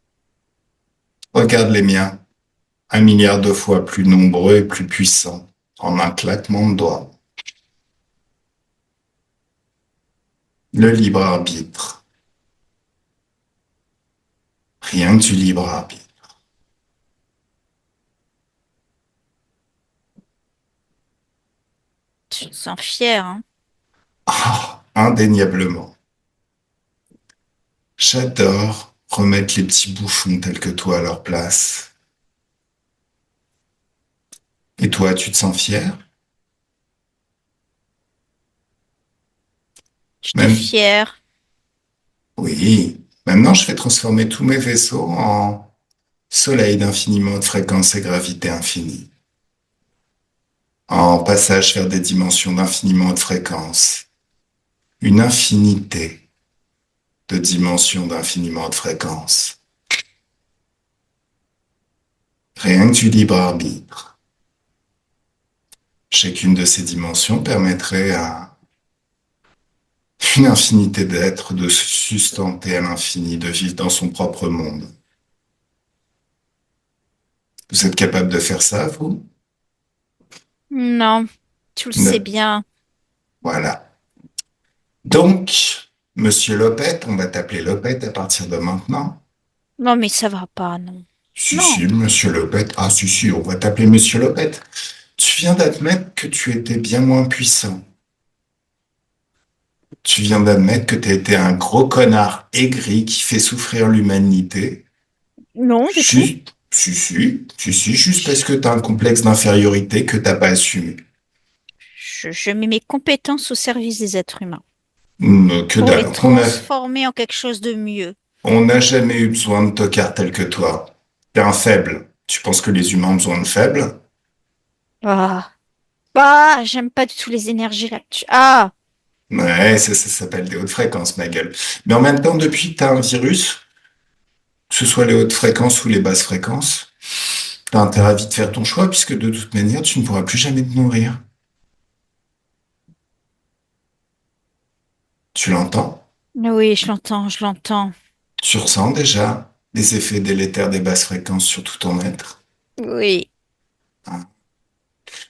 S1: Regarde les miens. 1 milliard de fois plus nombreux et plus puissants, en un claquement de doigts. Le libre arbitre. Rien que du libre arbitre.
S3: Tu te sens fier, hein?
S1: Ah, indéniablement. J'adore remettre les petits bouffons tels que toi à leur place. Et toi, tu te sens fier?
S3: J'étais
S1: Même,
S3: fière.
S1: oui. Maintenant, je vais transformer tous mes vaisseaux en soleil d'infiniment haute fréquence et gravité infinie. En passage vers des dimensions d'infiniment haute fréquence. Une infinité de dimensions d'infiniment haute fréquence. Rien que du libre arbitre. Chacune de ces dimensions permettrait à une infinité d'êtres de se sustenter à l'infini, de vivre dans son propre monde. Vous êtes capable de faire ça, vous?
S3: Non, tu le sais
S1: Ne.
S3: bien.
S1: Voilà. Donc, Monsieur Lopette, on va t'appeler Lopette à partir de maintenant.
S3: Non, mais ça va pas, non.
S1: Si,
S3: Non.
S1: si, Monsieur Lopette. Ah, si, si, on va t'appeler Monsieur Lopette. Tu viens d'admettre que tu étais bien moins puissant. Tu viens d'admettre que tu été un gros connard aigri qui fait souffrir l'humanité.
S3: Non, du tout.
S1: Si, juste parce que tu as un complexe d'infériorité que t'as pas assumé.
S3: Je mets mes compétences au service des êtres humains
S1: Que
S3: pour les
S1: dalle.
S3: transformer en quelque chose de mieux.
S1: On n'a jamais eu besoin de tocards tels que toi. T'es un faible. Tu penses que les humains ont besoin de faibles?
S3: Ah, bah, j'aime pas du tout les énergies là-dessus. Ah,
S1: Ouais, ça s'appelle des hautes fréquences, ma gueule. Mais en même temps, depuis que t'as un virus, que ce soit les hautes fréquences ou les basses fréquences, t'as intérêt à vite faire ton choix, puisque de toute manière, tu ne pourras plus jamais te nourrir. Tu l'entends?
S3: oui, je l'entends, je l'entends.
S1: Tu ressens déjà les effets délétères des basses fréquences sur tout ton être.
S3: Oui.
S1: Hein.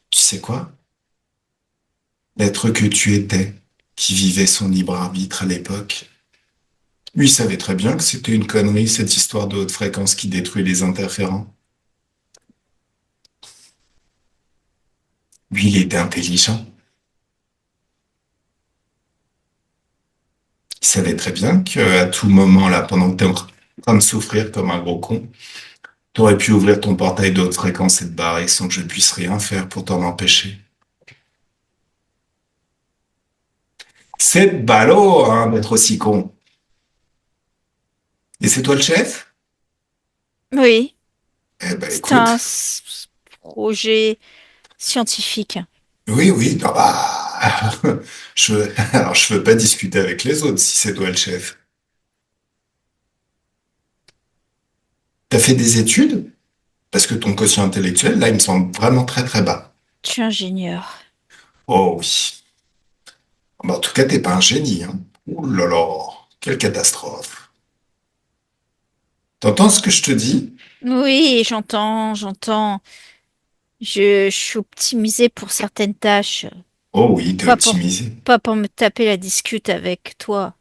S1: Tu sais quoi? L'être que tu étais, qui vivait son libre arbitre à l'époque, lui savait très bien que c'était une connerie, cette histoire de haute fréquence qui détruit les interférents. Lui, il était intelligent. Il savait très bien qu'à tout moment, là, pendant que t'es en train de souffrir comme un gros con, t'aurais pu ouvrir ton portail de haute fréquence et te barrer sans que je puisse rien faire pour t'en empêcher. C'est ballot, hein, d'être aussi con. Et c'est toi le chef?
S3: Oui.
S1: Eh ben,
S3: C'est un
S1: écoute.
S3: projet scientifique.
S1: Oui, oui, ah bah, Ah, alors, je veux pas discuter avec les autres si c'est toi le chef. T'as fait des études? Parce que ton quotient intellectuel, là, il me semble vraiment très très bas.
S3: Je suis ingénieur.
S1: Oh oui. Bah, en tout cas, t'es pas un génie, hein. Ouh là là, quelle catastrophe. T'entends ce que je te dis?
S3: Oui, j'entends, j'entends. Je suis optimisée pour certaines tâches,
S1: Oh oui, t'es
S3: pas pour,
S1: optimisé.
S3: pas pour me taper la discute avec toi.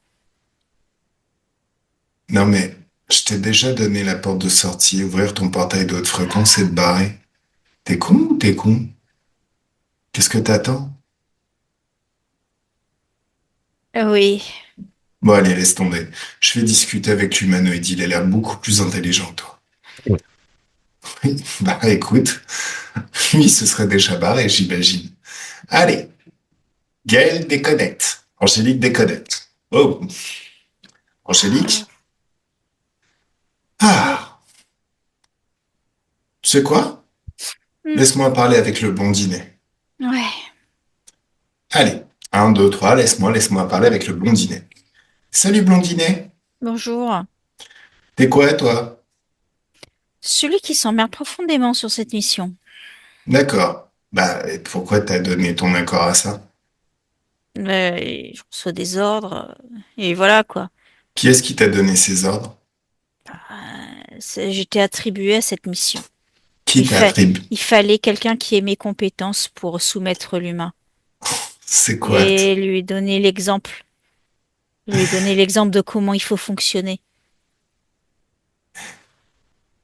S1: Non mais, je t'ai déjà donné la porte de sortie, ouvrir ton portail de haute fréquence et te barrer. T'es con ou t'es con? Qu'est-ce que t'attends?
S3: Oui,
S1: Bon allez, laisse tomber. Je vais discuter avec l'humanoïde, il a l'air beaucoup plus intelligent que toi. Oui, bah écoute, lui ce serait déjà barré, j'imagine. Allez, Gaël déconnecte. Angélique déconnecte. Oh, Angélique?
S3: oui.
S1: Ah, tu sais quoi?
S3: Hmm,
S1: Laisse-moi parler avec le blondinet.
S3: ouais,
S1: Allez, un, deux, trois, laisse-moi parler avec le blondinet. Salut blondinet.
S3: bonjour.
S1: T'es quoi toi?
S3: Celui qui s'emmerde profondément sur cette mission.
S1: D'accord. Bah, et pourquoi t'as donné ton accord à ça?
S3: Je reçois des ordres, et voilà quoi.
S1: Qui est-ce qui t'a donné ces ordres?
S3: J'étais attribuée à cette mission.
S1: Qui
S3: Il
S1: t'a
S3: fa-
S1: attribué?
S3: il fallait quelqu'un qui ait mes compétences pour soumettre l'humain
S1: C'est quoi?
S3: et lui donner l'exemple de comment il faut fonctionner.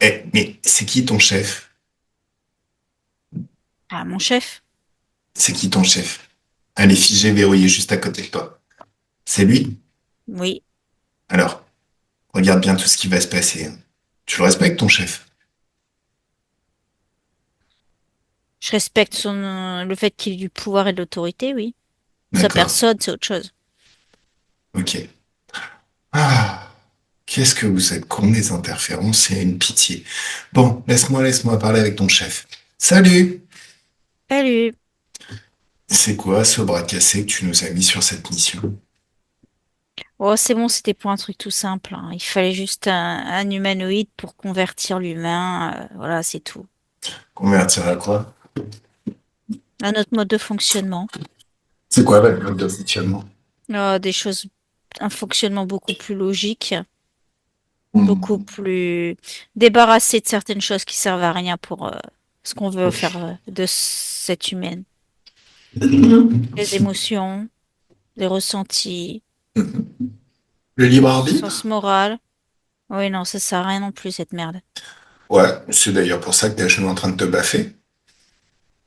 S1: Eh, mais c'est qui ton chef?
S3: Ah, mon chef?
S1: C'est qui ton chef? Elle est figée, verrouillée juste à côté de toi. C'est lui?
S3: Oui,
S1: Alors, regarde bien tout ce qui va se passer, hein. Tu le respectes ton chef?
S3: je respecte le fait qu'il ait du pouvoir et de l'autorité, oui. Sa
S1: D'accord.
S3: personne, c'est autre chose.
S1: Ok. Ah, qu'est-ce que vous êtes con, les interférences, c'est une pitié. Bon, laisse-moi parler avec ton chef. Salut!
S3: Salut.
S1: C'est quoi ce bras cassé que tu nous as mis sur cette mission?
S3: Oh, c'est bon, c'était pour un truc tout simple, hein. Il fallait juste un humanoïde pour convertir l'humain. Voilà, c'est tout.
S1: Convertir à quoi?
S3: Un autre mode de fonctionnement.
S1: C'est quoi le mode de fonctionnement?
S3: Des choses, un fonctionnement beaucoup plus logique, beaucoup
S1: Hmm.
S3: plus débarrassé de certaines choses qui servent à rien pour ce qu'on veut faire de cette humaine. Les émotions, les ressentis,
S1: Le libre
S3: sens
S1: arbitre?
S3: moral. Oui, non, ça sert à rien non plus, cette merde.
S1: Ouais, c'est d'ailleurs pour ça que t'es jamais en train de te baffer.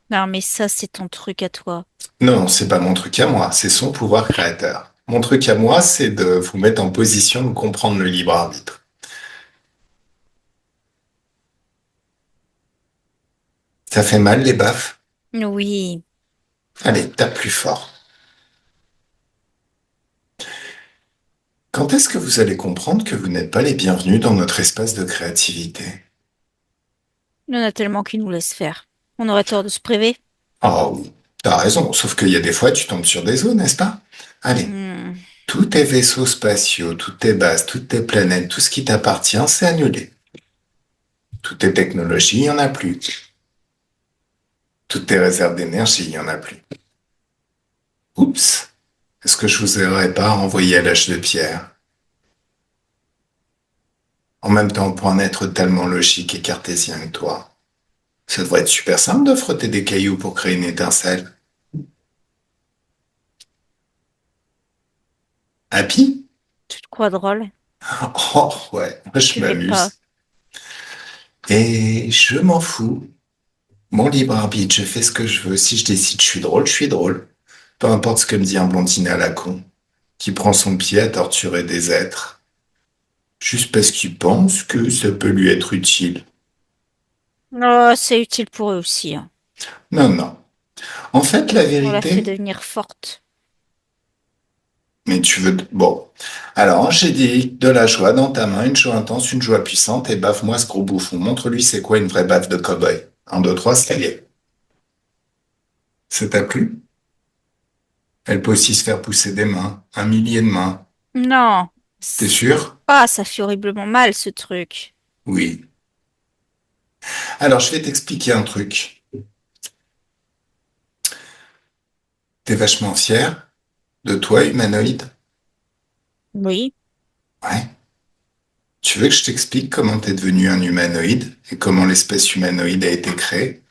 S3: Non, mais ça, c'est ton truc à toi.
S1: Non, c'est pas mon truc à moi, c'est son pouvoir créateur. Mon truc à moi, c'est de vous mettre en position de comprendre le libre arbitre. Ça fait mal les baffes?
S3: Oui.
S1: Allez, tape plus fort. Quand est-ce que vous allez comprendre que vous n'êtes pas les bienvenus dans notre espace de créativité?
S3: Il y en a tellement qui nous laissent faire. On aurait tort de se priver.
S1: Oh oui, t'as raison, sauf qu'il y a des fois tu tombes sur des os, n'est-ce pas? Allez,
S3: Hmm.
S1: tous tes vaisseaux spatiaux, toutes tes bases, toutes tes planètes, tout ce qui t'appartient, c'est annulé. Toutes tes technologies, il n'y en a plus. Toutes tes réserves d'énergie, il n'y en a plus. Oups, est-ce que je vous aurais pas renvoyé à l'âge de pierre? En même temps, pour un être tellement logique et cartésien que toi, ça devrait être super simple de frotter des cailloux pour créer une étincelle. Happy?
S3: Tu te crois drôle?
S1: Oh ouais, moi je
S3: Tu l'es pas.
S1: m'amuse. Et je m'en fous. Mon libre arbitre, je fais ce que je veux. Si je décide je suis drôle, je suis drôle. Peu importe ce que me dit un blondinet à la con, qui prend son pied à torturer des êtres, juste parce qu'il pense que ça peut lui être utile.
S3: Oh, c'est utile pour eux aussi, hein.
S1: Non, non. En fait, la
S3: On l'a fait
S1: vérité,
S3: devenir forte.
S1: mais tu veux... Bon. Alors, j'ai dit de la joie dans ta main, une joie intense, une joie puissante, et baffe-moi ce gros bouffon. Montre-lui c'est quoi une vraie baffe de cow-boy. Un, deux, trois, ça y est. Ça t'a plu? Elle peut aussi se faire pousser des mains, un millier de mains.
S3: Non.
S1: T'es
S3: C-
S1: sûr?
S3: Ah, ça fait horriblement mal, ce truc.
S1: Oui. Alors, je vais t'expliquer un truc. T'es vachement fier de toi, humanoïde?
S3: Oui.
S1: Ouais. Tu veux que je t'explique comment t'es devenu un humanoïde et comment l'espèce humanoïde a été créée?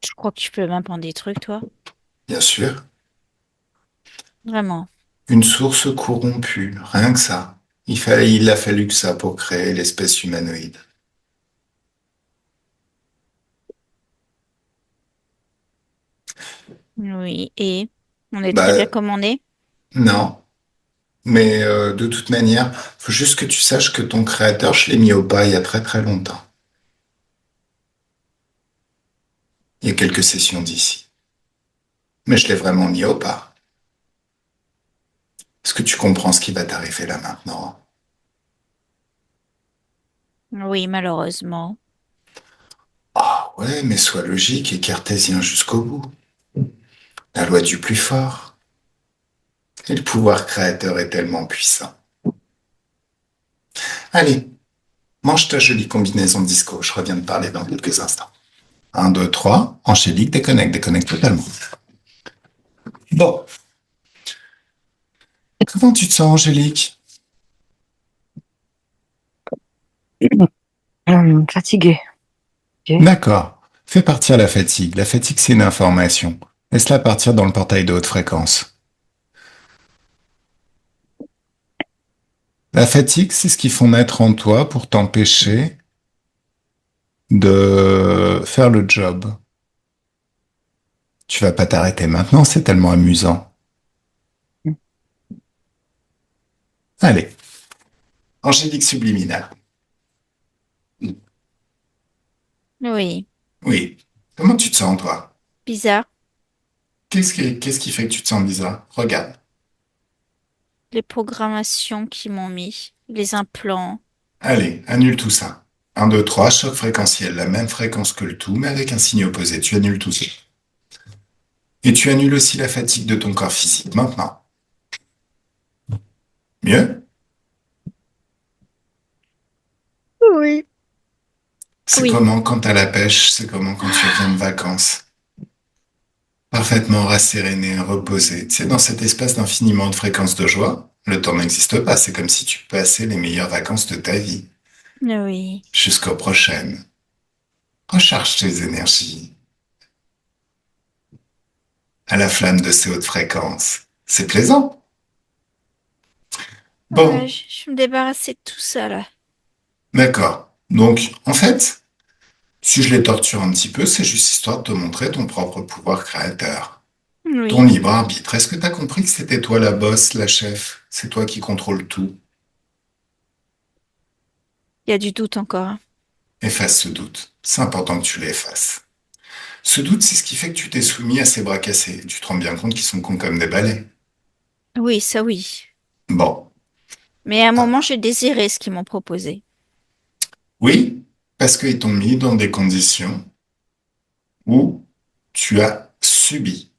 S3: Je crois que tu peux m'apprendre des trucs, toi.
S1: Bien sûr.
S3: Vraiment.
S1: Une source corrompue, rien que ça. Il a fallu que ça pour créer l'espèce humanoïde.
S3: Oui. Et on est très bien
S1: Bah,
S3: comme on est.
S1: non. Mais de toute manière, faut juste que tu saches que ton créateur, je l'ai mis au pas il y a très très longtemps. Il y a quelques sessions d'ici. Mais je l'ai vraiment mis au pas. Est-ce que tu comprends ce qui va t'arriver là maintenant?
S3: Oui, malheureusement.
S1: Ah ouais, mais sois logique et cartésien jusqu'au bout. La loi du plus fort. Et le pouvoir créateur est tellement puissant. Allez, mange ta jolie combinaison disco. Je reviens de parler dans quelques instants. Un, 2, 3. Angélique, déconnecte, déconnecte totalement. Bon, comment tu te sens, Angélique?
S2: Fatiguée. Ok.
S1: D'accord. Fais partir la fatigue. La fatigue, c'est une information. Laisse-la partir dans le portail de haute fréquence. La fatigue, c'est ce qu'ils font naître en toi pour t'empêcher de faire le job. Tu vas pas t'arrêter maintenant, c'est tellement amusant. Allez, Angélique subliminale.
S3: Oui.
S1: Oui. Comment tu te sens, toi?
S3: Bizarre.
S1: Qu'est-ce qui fait que tu te sens bizarre? Regarde.
S3: Les programmations qu'ils m'ont mis. Les implants.
S1: Allez, annule tout ça. Un, 2, 3. Choc fréquentiel, la même fréquence que le tout, mais avec un signe opposé. Tu annules tout ça. Et tu annules aussi la fatigue de ton corps physique maintenant. Mieux?
S3: Oui.
S1: C'est
S3: Oui.
S1: comment quand t'as la pêche? C'est comment quand tu reviens de vacances? Parfaitement rasséréné, reposé. Tu sais, dans cet espace d'infiniment de fréquences de joie, le temps n'existe pas. C'est comme si tu passais les meilleures vacances de ta vie.
S3: Oui.
S1: Jusqu'aux prochaines. Recharge tes énergies à la flamme de ces hautes fréquences. C'est plaisant.
S3: Ouais,
S1: Bon,
S3: je vais me débarrasser de tout ça, là.
S1: d'accord. Donc, en fait, si je les torture un petit peu, c'est juste histoire de te montrer ton propre pouvoir créateur. Ton
S3: Oui.
S1: libre arbitre. Est-ce que t'as compris que c'était toi la boss, la chef? C'est toi qui contrôle tout.
S3: Il y a du doute encore, hein.
S1: Efface ce doute. C'est important que tu l'effaces. Ce doute, c'est ce qui fait que tu t'es soumis à ces bras cassés. Tu te rends bien compte qu'ils sont cons comme des balais.
S3: Oui, ça oui.
S1: Bon.
S3: Mais à un moment,
S1: Ah.
S3: j'ai désiré ce qu'ils m'ont proposé.
S1: Oui, parce qu'ils t'ont mis dans des conditions où tu as subi,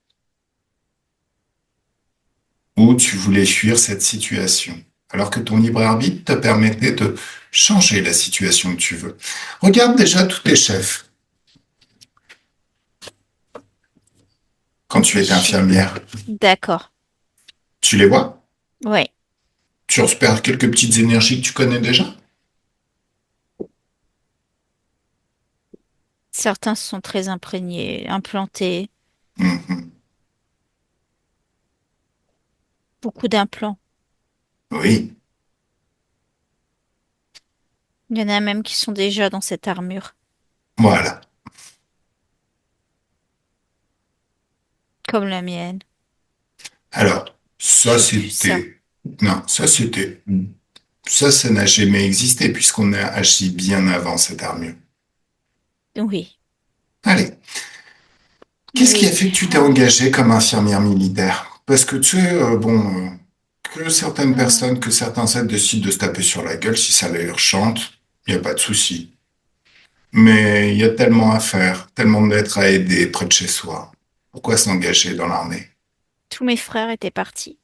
S1: où tu voulais fuir cette situation. Alors que ton libre arbitre te permettait de changer la situation que tu veux. Regarde déjà tous tes chefs quand tu
S3: Des
S1: étais
S3: chefs.
S1: infirmière.
S3: D'accord.
S1: Tu les vois?
S3: Ouais.
S1: Tu repères quelques petites énergies que tu connais déjà?
S3: Certains sont très imprégnés, implantés.
S1: Mhm.
S3: Beaucoup d'implants.
S1: Oui,
S3: Il y en a même qui sont déjà dans cette armure,
S1: voilà.
S3: comme la mienne.
S1: Alors, ça
S3: J'ai vu ça.
S1: c'était... Non, ça n'a jamais existé puisqu'on a agi bien avant cette armure.
S3: Oui.
S1: Allez, qu'est-ce qui a
S3: Oui.
S1: fait que tu t'es engagée comme infirmière militaire? Parce que tu sais, que certaines personnes, que certains aides décident de se taper sur la gueule si ça leur chante, il n'y a pas de souci. Mais il y a tellement à faire, tellement d'êtres à aider près de chez soi. Pourquoi s'engager dans l'armée?
S3: Tous mes frères étaient partis.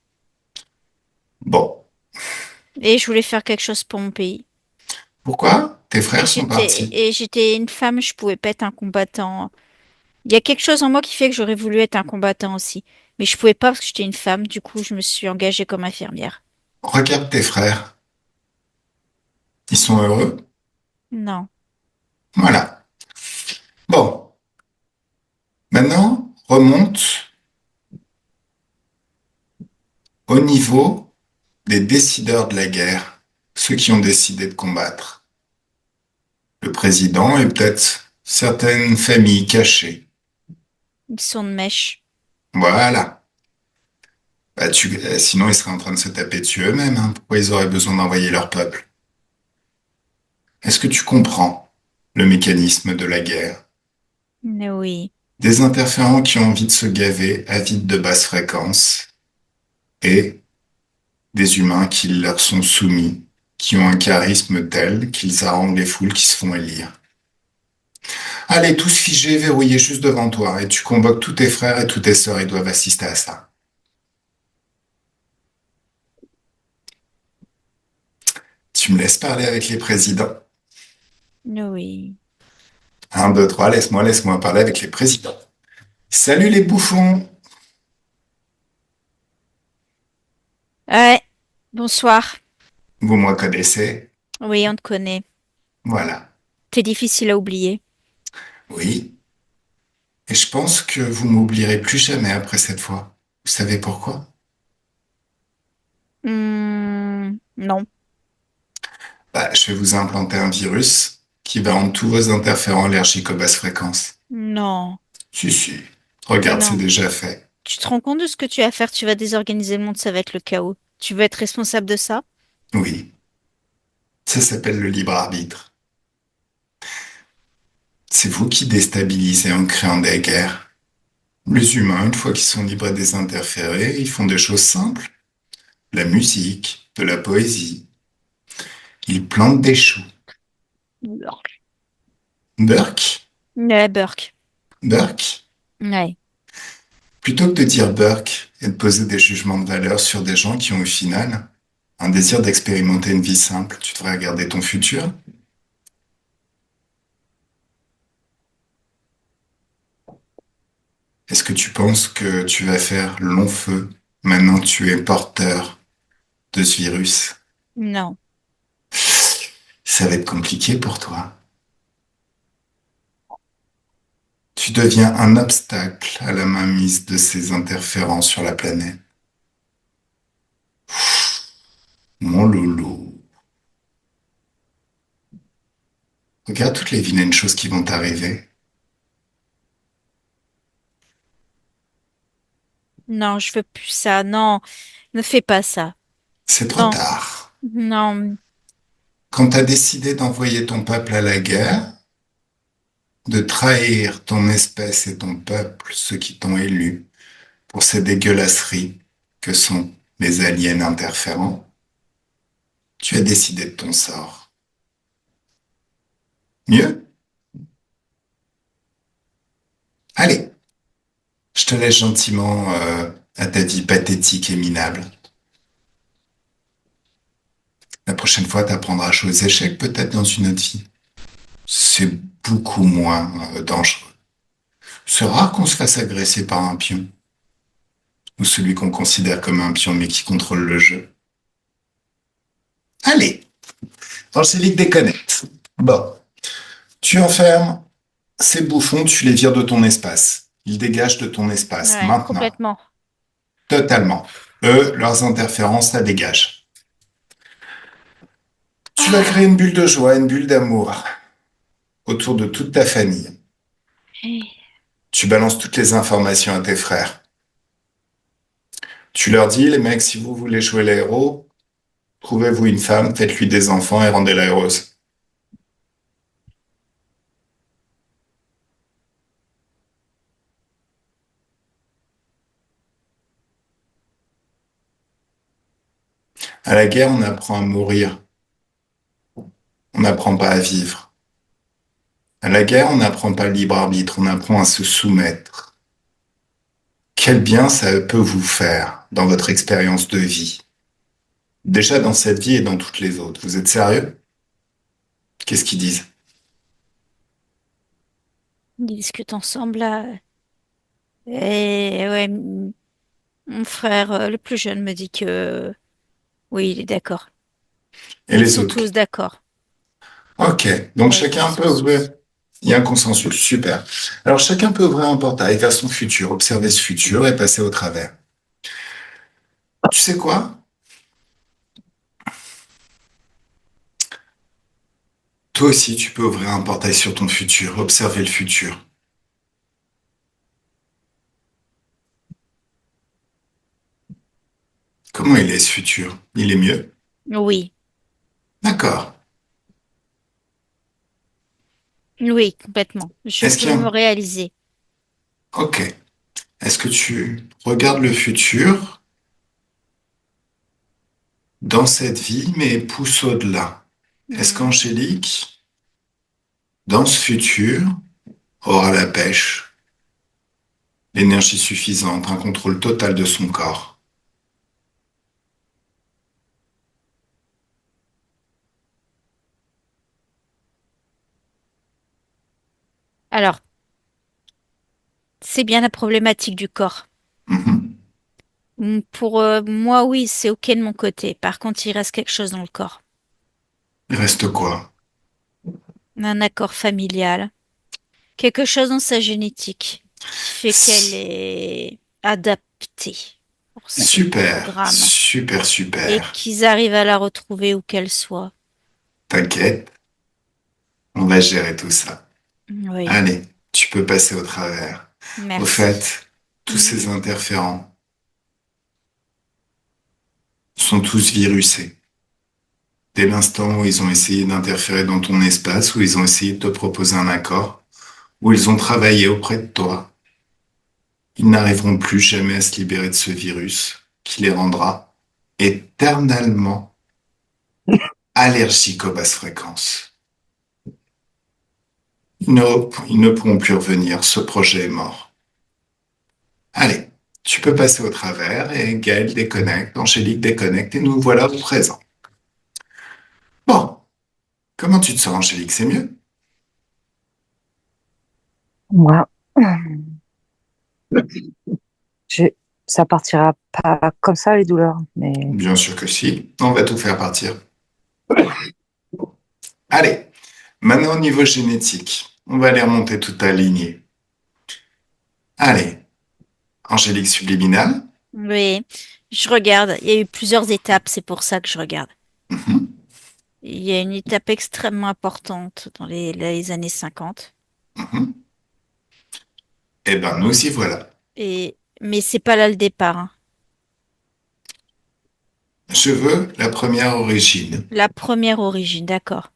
S1: Bon.
S3: Et je voulais faire quelque chose pour mon pays.
S1: Pourquoi tes
S3: Et
S1: frères sont partis?
S3: j'étais une femme, je pouvais pas être un combattant. Il y a quelque chose en moi qui fait que j'aurais voulu être un combattant aussi. Mais je pouvais pas parce que j'étais une femme, du coup, je me suis engagée comme infirmière.
S1: Regarde tes frères. Ils sont heureux?
S3: Non,
S1: Voilà. Bon. Maintenant, remonte au niveau des décideurs de la guerre, ceux qui ont décidé de combattre. Le président et peut-être certaines familles cachées.
S3: ils sont de mèche.
S1: Voilà. Bah, sinon, ils seraient en train de se taper dessus eux-mêmes, hein. Pourquoi ils auraient besoin d'envoyer leur peuple? Est-ce que tu comprends le mécanisme de la guerre?
S3: Oui,
S1: Des interférents qui ont envie de se gaver, avides de basse fréquence, et des humains qui leur sont soumis, qui ont un charisme tel qu'ils haranguent les foules qui se font élire. Allez, tous figés, verrouillés juste devant toi, et tu convoques tous tes frères et toutes tes sœurs, ils doivent assister à ça. Tu me laisses parler avec les présidents.
S3: oui.
S1: Un, deux, trois, laisse-moi parler avec les présidents. Salut les bouffons!
S3: Ouais, bonsoir.
S1: Vous me reconnaissez?
S3: Oui, on te connaît.
S1: Voilà.
S3: T'es difficile à oublier.
S1: Oui. Et je pense que vous m'oublierez plus jamais après cette fois. Vous savez pourquoi?
S3: Non,
S1: Bah, je vais vous implanter un virus qui va rendre tous vos interférents allergiques aux basses fréquences.
S3: non,
S1: Si, si. Regarde, c'est
S3: non.
S1: déjà fait.
S3: Tu te rends compte de ce que tu vas faire? Tu vas désorganiser le monde, ça va être le chaos. Tu veux être responsable de ça?
S1: Oui. Ça s'appelle le libre arbitre. C'est vous qui déstabilisez en créant des guerres. Les humains, une fois qu'ils sont libres et désinterférés, ils font des choses simples. La musique, de la poésie. Ils plantent des choux.
S3: Burk.
S1: Burke?
S3: Ouais, Burke.
S1: Burke?
S3: Ouais.
S1: Plutôt que de dire Burke et de poser des jugements de valeur sur des gens qui ont au final un désir d'expérimenter une vie simple, tu devrais regarder ton futur. Est-ce que tu penses que tu vas faire long feu maintenant que tu es porteur de ce virus?
S3: Non.
S1: Ça va être compliqué pour toi. Tu deviens un obstacle à la mainmise de ces interférences sur la planète. Mon loulou. Regarde toutes les vilaines choses qui vont t'arriver.
S3: Non, je veux plus ça. Non, ne fais pas ça.
S1: C'est trop
S3: Non,
S1: tard.
S3: non,
S1: Quand t'as décidé d'envoyer ton peuple à la guerre, de trahir ton espèce et ton peuple, ceux qui t'ont élu, pour ces dégueulasseries que sont les aliens interférents, tu as décidé de ton sort. Mieux? Allez, je te laisse gentiment à ta vie pathétique et minable. La prochaine fois, t'apprendras à jouer aux échecs peut-être dans une autre vie. C'est beaucoup moins dangereux. C'est rare qu'on se fasse agresser par un pion, ou celui qu'on considère comme un pion mais qui contrôle le jeu. Allez, Angélique déconnecte. Bon, tu enfermes ces bouffons, tu les vires de ton espace. Ils dégagent de ton espace,
S3: ouais,
S1: maintenant.
S3: complètement.
S1: Totalement. Eux, leurs interférences, ça dégage. Tu vas créer
S3: Ah.
S1: une bulle de joie, une bulle d'amour autour de toute ta famille. Tu balances toutes les informations à tes frères. Tu leur dis, les mecs, si vous voulez jouer les héros, trouvez-vous une femme, faites-lui des enfants et rendez-la heureuse. À la guerre, on apprend à mourir. On n'apprend pas à vivre. À la guerre, on n'apprend pas le libre arbitre, on apprend à se soumettre. Quel bien ça peut vous faire dans votre expérience de vie? Déjà dans cette vie et dans toutes les autres. Vous êtes sérieux? Qu'est-ce qu'ils disent?
S3: Ils discutent ensemble là. Et ouais, mon frère, le plus jeune, me dit que oui, il est d'accord.
S1: Et
S3: Ils
S1: les
S3: sont
S1: autres?
S3: tous d'accord.
S1: Ok, donc
S3: Il y a
S1: chacun peut ouvrir.
S3: consensus.
S1: Il y a un consensus, super. Alors chacun peut ouvrir un portail vers son futur, observer ce futur et passer au travers. Tu sais quoi? Toi aussi, tu peux ouvrir un portail sur ton futur, observer le futur. Comment il est ce futur? Il est mieux?
S3: Oui,
S1: D'accord.
S3: oui, complètement. Je
S1: Est-ce qu'il
S3: peux
S1: y a
S3: me
S1: un...
S3: réaliser.
S1: Ok. Est-ce que tu regardes le futur dans cette vie, mais pousse au-delà? Est-ce
S3: Hmm.
S1: qu'Angélique, dans ce futur, aura la pêche, l'énergie suffisante, un contrôle total de son corps?
S3: Alors, c'est bien la problématique du corps.
S1: Mhm.
S3: Pour moi, oui, c'est OK de mon côté. Par contre, il reste quelque chose dans le corps.
S1: Il reste quoi?
S3: Un accord familial. Quelque chose dans sa génétique qui fait qu'elle est adaptée pour ce
S1: Super,
S3: programme
S1: super,
S3: et
S1: super.
S3: qu'ils arrivent à la retrouver où qu'elle soit.
S1: T'inquiète, on va gérer tout ça.
S3: Oui,
S1: Allez, tu peux passer au travers. Au
S3: merci.
S1: fait, tous
S3: Mhm.
S1: ces interférents sont tous virusés. Dès l'instant où ils ont essayé d'interférer dans ton espace, où ils ont essayé de te proposer un accord, où ils ont travaillé auprès de toi, ils n'arriveront plus jamais à se libérer de ce virus qui les rendra éternellement allergiques aux basses fréquences. Ils ne pourront plus revenir, ce projet est mort. Allez, tu peux passer au travers et Gaël déconnecte, Angélique déconnecte et nous voilà au présent. Bon, comment tu te sens, Angélique? C'est mieux?
S2: Moi, j'ai- ça partira pas comme ça, les douleurs, mais
S1: Bien sûr que si. On va tout faire partir. Allez, maintenant au niveau génétique, on va aller remonter toute ta lignée. Allez, Angélique subliminale.
S3: Oui, je regarde. Il y a eu plusieurs étapes, c'est pour ça que je regarde.
S1: Mhm,
S3: Il y a une étape extrêmement importante dans les années 50.
S1: mhm. Eh ben, nous y voilà.
S3: Mais c'est pas là le départ, hein.
S1: Je veux la première origine.
S3: La première origine, d'accord.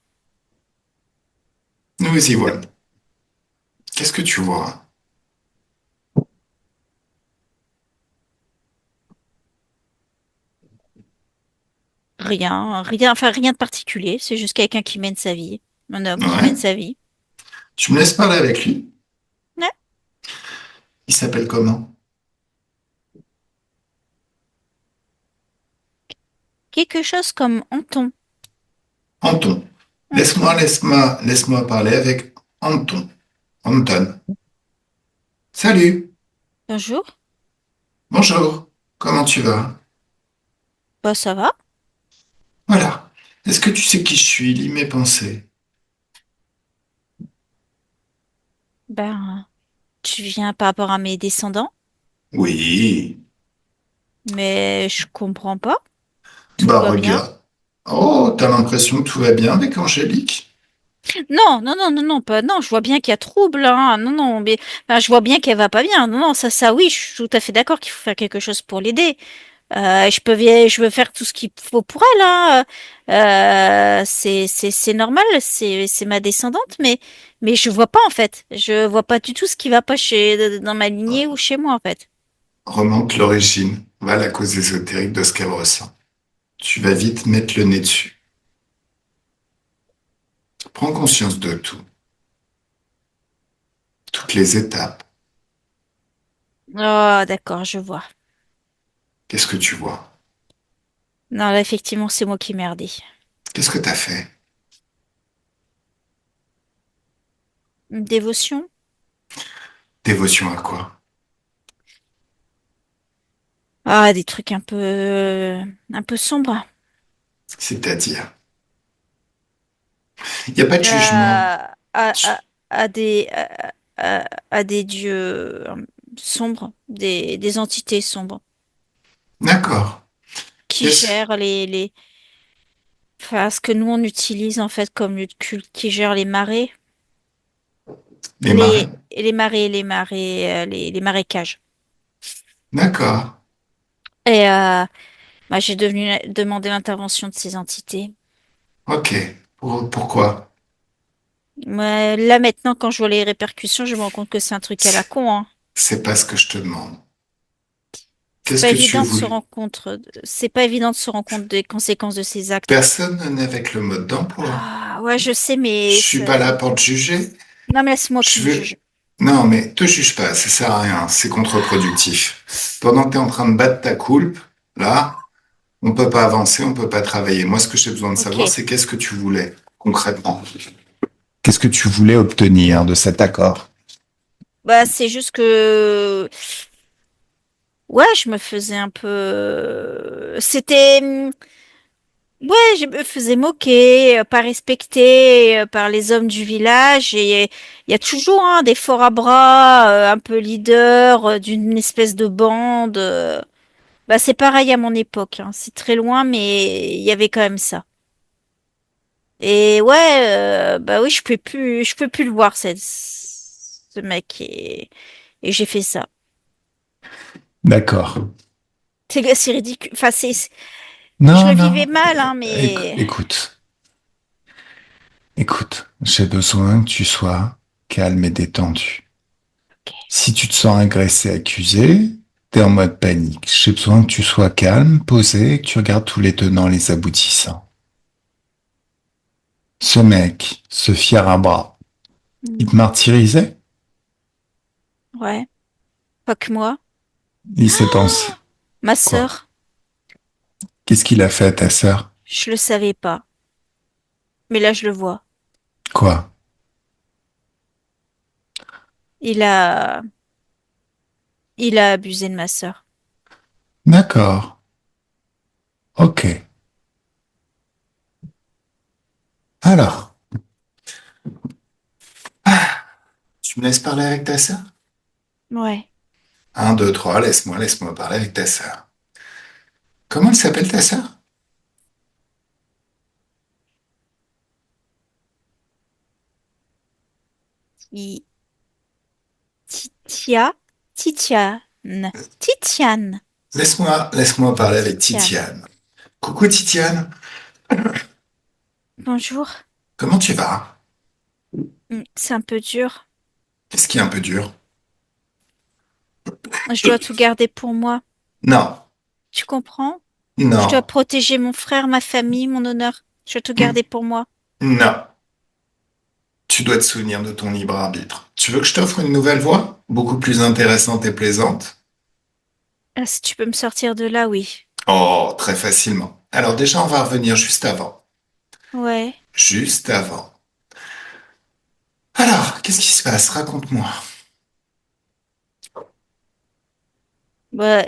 S1: Nous y voilà. Qu'est-ce que tu vois?
S3: Rien, enfin rien de particulier. C'est juste quelqu'un qui mène sa vie. Un homme qui mène
S1: Ouais.
S3: sa vie.
S1: Tu me laisses parler avec lui?
S3: Ouais.
S1: Il s'appelle comment?
S3: Quelque chose comme Anton.
S1: Anton.
S3: Anton.
S1: Laisse-moi parler avec Anton. Anton. Salut.
S3: Bonjour.
S1: Bonjour. Comment tu vas?
S3: Bah ça va.
S1: Voilà. Est-ce que tu sais qui je suis? Lis mes pensées.
S3: Ben, tu viens par rapport à mes descendants,
S1: Oui.
S3: mais je comprends pas. Tout
S1: Bah
S3: va bien.
S1: regarde. Oh, t'as l'impression que tout va bien avec Angélique?
S3: Non, non, non, non, non, pas, non, je vois bien qu'il y a trouble, hein. Non, non, mais, enfin, je vois bien qu'elle va pas bien. Non, non, ça, oui, je suis tout à fait d'accord qu'il faut faire quelque chose pour l'aider. Je veux faire tout ce qu'il faut pour elle, hein. C'est normal, c'est ma descendante, mais je vois pas, en fait. Je vois pas du tout ce qui va pas dans ma lignée ou chez moi, en fait.
S1: Remonte l'origine. Va à la cause ésotérique de ce qu'elle ressent. Tu vas vite mettre le nez dessus. Prends conscience de tout. Toutes les étapes.
S3: Oh, d'accord, je vois.
S1: Qu'est-ce que tu vois?
S3: Non, là, effectivement, c'est moi qui merdé.
S1: Qu'est-ce que t'as fait?
S3: Une dévotion?
S1: Dévotion à quoi?
S3: Ah, des trucs un peu sombres.
S1: C'est-à-dire, il n'y a pas de jugement.
S3: À, à, à des, à des dieux sombres, des entités sombres
S1: D'accord.
S3: qui
S1: Qu'est-ce?
S3: gèrent enfin, ce que nous on utilise en fait comme lieu de culte, qui gèrent les marées,
S1: Les marées.
S3: les marécages.
S1: D'accord.
S3: Et bah, demandé l'intervention de ces entités.
S1: Ok. Pourquoi?
S3: Là maintenant, quand je vois les répercussions, je me rends compte que c'est un truc à la
S1: C'est
S3: con, hein.
S1: c'est pas ce que je te demande.
S3: C'est
S1: Qu'est-ce
S3: pas
S1: que tu
S3: évident de se
S1: voulais?
S3: rendre compte, c'est pas évident de se rendre compte des conséquences de ses actes.
S1: Personne n'est avec le mode d'emploi.
S3: Ah, ouais, je sais,
S1: Je
S3: mais
S1: suis pas là pour te juger.
S3: non, mais là, c'est moi qui
S1: Je
S3: me
S1: veux.
S3: juge.
S1: Non, mais te juge pas, ça sert à rien, c'est contre-productif. Pendant que tu es en train de battre ta coulpe, là, on peut pas avancer, on peut pas travailler. Moi, ce que j'ai besoin de savoir,
S3: Ok.
S1: c'est qu'est-ce que tu voulais concrètement. Qu'est-ce que tu voulais obtenir de cet accord?
S3: Bah, c'est juste que, ouais, je me faisais un peu, ouais, je me faisais moquer, pas respecter par les hommes du village. Et il y a toujours hein, des forts à bras, un peu leader d'une espèce de bande. Bah, c'est pareil à mon époque. Hein. C'est très loin, mais il y avait quand même ça. Et ouais, bah oui, je peux plus le voir, ce mec. Et j'ai fait ça.
S1: D'accord.
S3: C'est ridicule. Enfin, je
S1: Non,
S3: le vivais
S1: non.
S3: mal, hein, mais
S1: Écoute, écoute, j'ai besoin que tu sois calme et détendu.
S3: ok.
S1: Si tu te sens agressé, accusé, t'es en mode panique. J'ai besoin que tu sois calme, posé, et que tu regardes tous les tenants, les aboutissants. Ce mec, ce fier à bras, il
S3: Hmm.
S1: te martyrisait?
S3: Ouais, pas que moi.
S1: Il s'est pensé.
S3: Ma
S1: Quoi?
S3: sœur,
S1: Qu'est-ce qu'il a fait à ta sœur?
S3: je le savais pas, mais là je le vois.
S1: Quoi?
S3: Il a, il a abusé de ma sœur.
S1: D'accord. Ok. Alors, tu me laisses parler avec ta sœur?
S3: Ouais.
S1: Un, deux, trois, laisse-moi parler avec ta sœur. Comment elle s'appelle ta sœur?
S3: Ti- Titia, Titiane, Titiane,
S1: Laisse-moi parler avec
S3: Titiane.
S1: Titiane. Coucou Titiane,
S3: Bonjour.
S1: comment tu vas?
S3: C'est un peu dur.
S1: Qu'est-ce qui est un peu dur?
S3: Je dois tout garder pour moi.
S1: Non,
S3: Tu comprends? Je dois
S1: non,
S3: protéger mon frère, ma famille, mon honneur. Je dois tout garder pour moi.
S1: non. Tu dois te souvenir de ton libre arbitre. Tu veux que je t'offre une nouvelle voie? Beaucoup plus intéressante et plaisante?
S3: Ah, si tu peux me sortir de là, oui.
S1: Oh, très facilement. Alors déjà, on va revenir juste avant.
S3: Ouais.
S1: Juste avant. Alors, qu'est-ce qui se passe? Raconte-moi.
S3: Bah,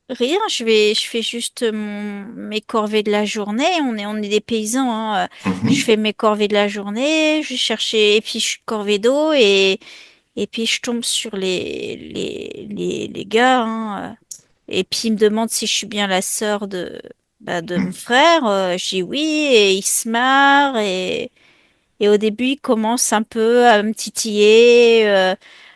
S3: rien, je fais juste mes corvées de la journée. On est des paysans, hein. Je
S1: Mhm.
S3: fais mes corvées de la journée, je cherchais, et puis je suis corvée d'eau, et puis je tombe sur les gars, hein. Et puis ils me demandent si je suis bien la sœur de mon frère. Je dis oui, et ils se marrent, et au début, il commence un peu à me titiller,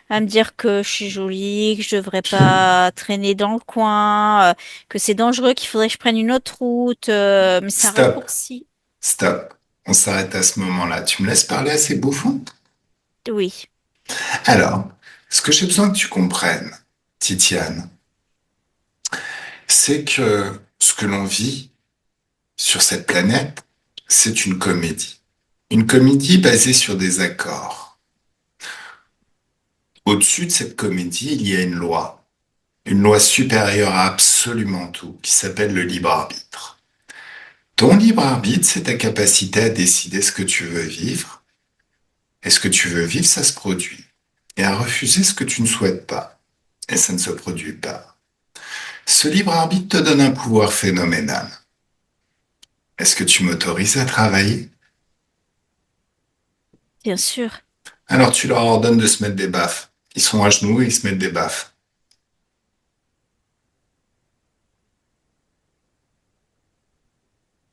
S3: à me dire que je suis jolie, que je devrais pas traîner dans le coin, que c'est dangereux, qu'il faudrait que je prenne une autre route, mais c'est un
S1: Stop,
S3: raccourci.
S1: stop. On s'arrête à ce moment-là. Tu me laisses parler à ces bouffons?
S3: Oui.
S1: Alors, ce que j'ai besoin que tu comprennes, Titiane, c'est que ce que l'on vit sur cette planète, c'est une comédie. Une comédie basée sur des accords. Au-dessus de cette comédie, il y a une loi. une loi supérieure à absolument tout, qui s'appelle le libre arbitre. Ton libre arbitre, c'est ta capacité à décider ce que tu veux vivre. Et ce que tu veux vivre, ça se produit. Et à refuser ce que tu ne souhaites pas. Et ça ne se produit pas. Ce libre arbitre te donne un pouvoir phénoménal. Est-ce que tu m'autorises à travailler?
S3: Bien sûr.
S1: Alors tu leur ordonnes de se mettre des baffes. Ils sont à genoux et ils se mettent des baffes.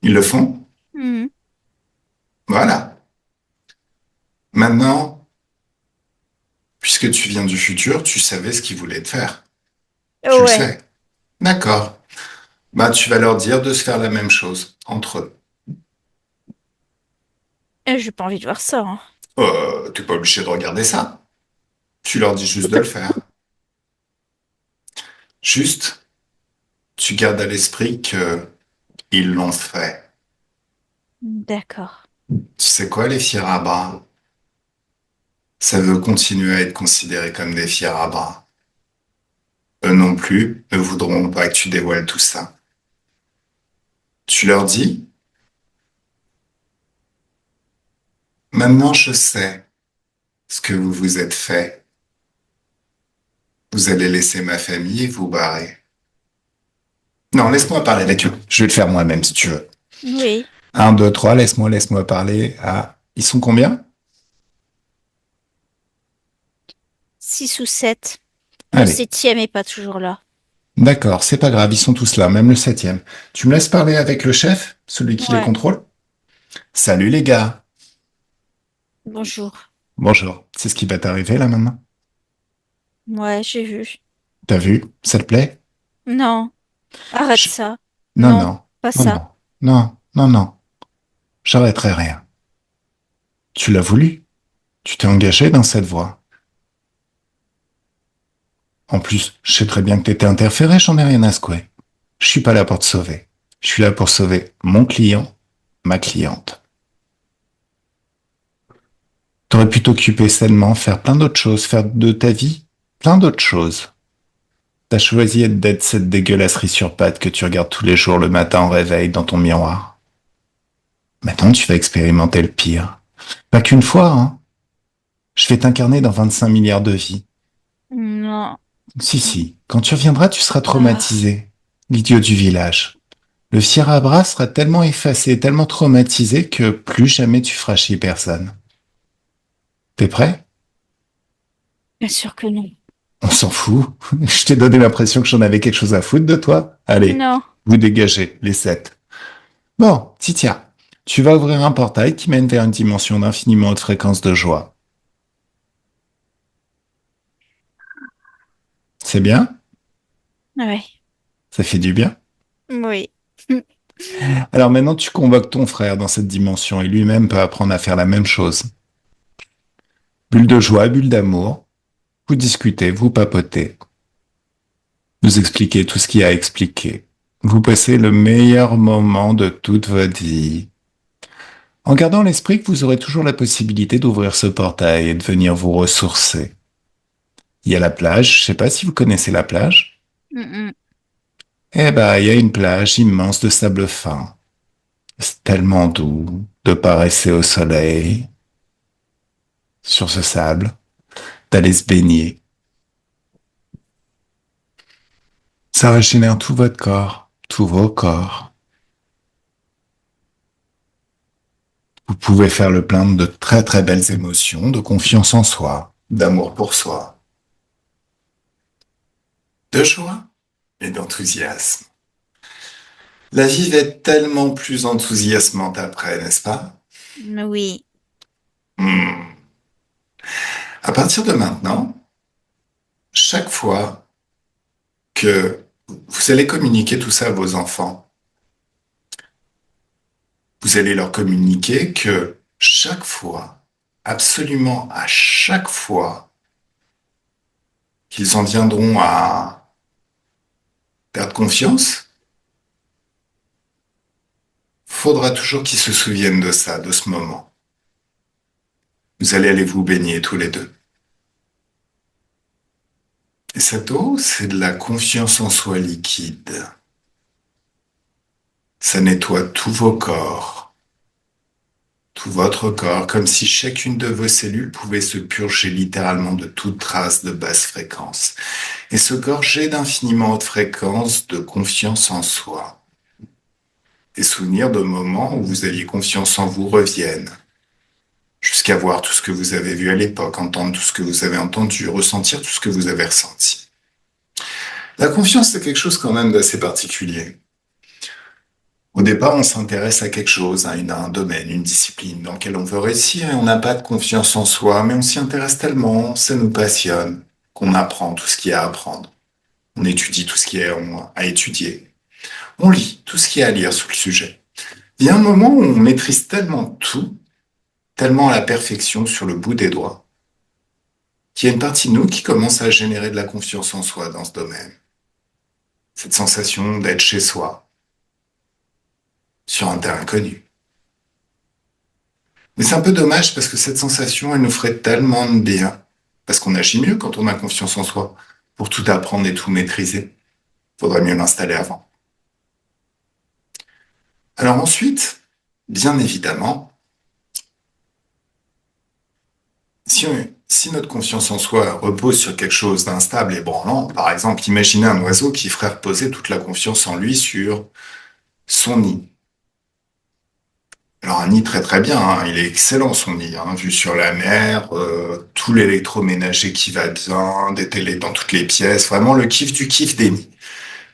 S1: Ils le font?
S3: Mhm.
S1: Voilà. Maintenant, puisque tu viens du futur, tu savais ce qu'ils voulaient te faire. Tu le
S3: Ouais.
S1: sais. D'accord. Bah, tu vas leur dire de se faire la même chose entre eux.
S3: J'ai pas envie de voir ça, hein.
S1: T'es pas obligé de regarder ça. Tu leur dis juste de le faire. Juste, tu gardes à l'esprit que ils l'ont fait.
S3: D'accord.
S1: Tu sais quoi, les fiers à bras? Ça veut continuer à être considéré comme des fiers à bras. Eux non plus ne voudront pas que tu dévoiles tout ça. Tu leur dis, maintenant je sais ce que vous vous êtes fait. Vous allez laisser ma famille et vous barrer. Non, laisse-moi parler là-dessus. Je vais le faire moi-même si tu veux.
S3: Oui.
S1: Un, deux, trois, laisse-moi parler. Ah, ils sont combien?
S3: 6 ou 7. Le
S1: Allez,
S3: 7e est pas toujours là.
S1: d'accord, c'est pas grave, ils sont tous là, même le septième. Tu me laisses parler avec le chef, celui qui les
S3: Ouais.
S1: contrôle? Salut les gars.
S3: Bonjour.
S1: Bonjour. C'est ce qui va t'arriver là maintenant?
S3: Ouais, j'ai vu.
S1: T'as vu? Ça te plaît?
S3: Non. Arrête
S1: Je-
S3: ça.
S1: Non,
S3: Non.
S1: non,
S3: Pas
S1: non,
S3: ça.
S1: non, non, non, non. J'arrêterai rien. Tu l'as voulu. Tu t'es engagé dans cette voie. En plus, je sais très bien que t'étais interféré, j'en ai rien à secouer. Je suis pas là pour te sauver. Je suis là pour sauver mon client, ma cliente. T'aurais pu t'occuper sainement, faire plein d'autres choses, faire de ta vie plein d'autres choses. T'as choisi d'être cette dégueulasserie sur pattes que tu regardes tous les jours le matin au réveil dans ton miroir. Maintenant, tu vas expérimenter le pire. Pas qu'une fois, hein. Je vais t'incarner dans 25 milliards de vies.
S3: Non.
S1: Si, si. Quand tu reviendras, tu seras
S3: Ah.
S1: traumatisé. L'idiot du village. Le fier à bras sera tellement effacé, tellement traumatisé que plus jamais tu feras chier personne. T'es prêt?
S3: Bien sûr que non.
S1: On s'en fout. Je t'ai donné l'impression que j'en avais quelque chose à foutre de toi. Allez,
S3: Non.
S1: vous dégagez, les 7. Bon, Titia, tu vas ouvrir un portail qui mène vers une dimension d'infiniment haute fréquence de joie. C'est bien?
S3: Ouais.
S1: Ça fait du bien?
S3: Oui.
S1: Alors maintenant, tu convoques ton frère dans cette dimension et lui-même peut apprendre à faire la même chose. Bulle de joie, bulle d'amour. Vous discutez, vous papotez. Vous expliquez tout ce qu'il y a à expliquer. Vous passez le meilleur moment de toute votre vie. En gardant à l'esprit que vous aurez toujours la possibilité d'ouvrir ce portail et de venir vous ressourcer. Il y a la plage, je sais pas si vous connaissez la plage.
S3: Mm-mm.
S1: Eh ben, il y a une plage immense de sable fin. C'est tellement doux de paresser au soleil, sur ce sable, d'aller se baigner. Ça régénère tout votre corps, tous vos corps. Vous pouvez faire le plein de très très belles émotions, de confiance en soi, d'amour pour soi, de joie et d'enthousiasme. La vie va être tellement plus enthousiasmante après, n'est-ce pas?
S3: Oui.
S1: Hmm. À partir de maintenant, chaque fois que vous allez communiquer tout ça à vos enfants, vous allez leur communiquer que chaque fois, absolument à chaque fois qu'ils en viendront à perdre confiance, faudra toujours qu'ils se souviennent de ça, de ce moment. Vous allez aller vous baigner tous les deux. Et cette eau, c'est de la confiance en soi liquide. Ça nettoie tous vos corps, tout votre corps, comme si chacune de vos cellules pouvait se purger littéralement de toute trace de basse fréquence et se gorger d'infiniment haute fréquence de confiance en soi. Des souvenirs de moments où vous aviez confiance en vous reviennent, jusqu'à voir tout ce que vous avez vu à l'époque, entendre tout ce que vous avez entendu, ressentir tout ce que vous avez ressenti. La confiance, c'est quelque chose quand même d'assez particulier. Au départ, on s'intéresse à quelque chose, à un domaine, une discipline dans laquelle on veut réussir et on n'a pas de confiance en soi, mais on s'y intéresse tellement, ça nous passionne, qu'on apprend tout ce qu'il y a à apprendre. On étudie tout ce qu'il y a à étudier. On lit tout ce qu'il y a à lire sur le sujet. Il y a un moment où on maîtrise tellement tout, tellement à la perfection sur le bout des doigts, qu'il y a une partie de nous qui commence à générer de la confiance en soi dans ce domaine. Cette sensation d'être chez soi, sur un terrain connu. Mais c'est un peu dommage parce que cette sensation, elle nous ferait tellement de bien. Parce qu'on agit mieux quand on a confiance en soi. Pour tout apprendre et tout maîtriser, faudrait mieux l'installer avant. Alors ensuite, bien évidemment, si notre confiance en soi repose sur quelque chose d'instable et branlant, par exemple, imaginez un oiseau qui ferait reposer toute la confiance en lui sur son nid. Alors un nid très très bien, hein, il est excellent son nid, hein, vue sur la mer, tout l'électroménager qui va bien, des télés dans toutes les pièces, vraiment le kiff du kiff des nids.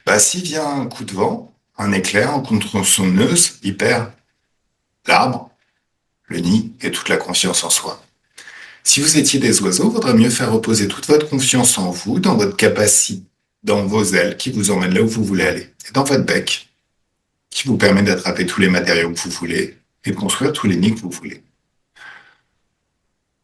S1: Bah s'il vient un coup de vent, un éclair contre son neuse, il perd l'arbre, le nid et toute la confiance en soi. Si vous étiez des oiseaux, il vaudrait mieux faire reposer toute votre confiance en vous, dans votre capacité, dans vos ailes qui vous emmènent là où vous voulez aller, et dans votre bec qui vous permet d'attraper tous les matériaux que vous voulez et de construire tous les nids que vous voulez.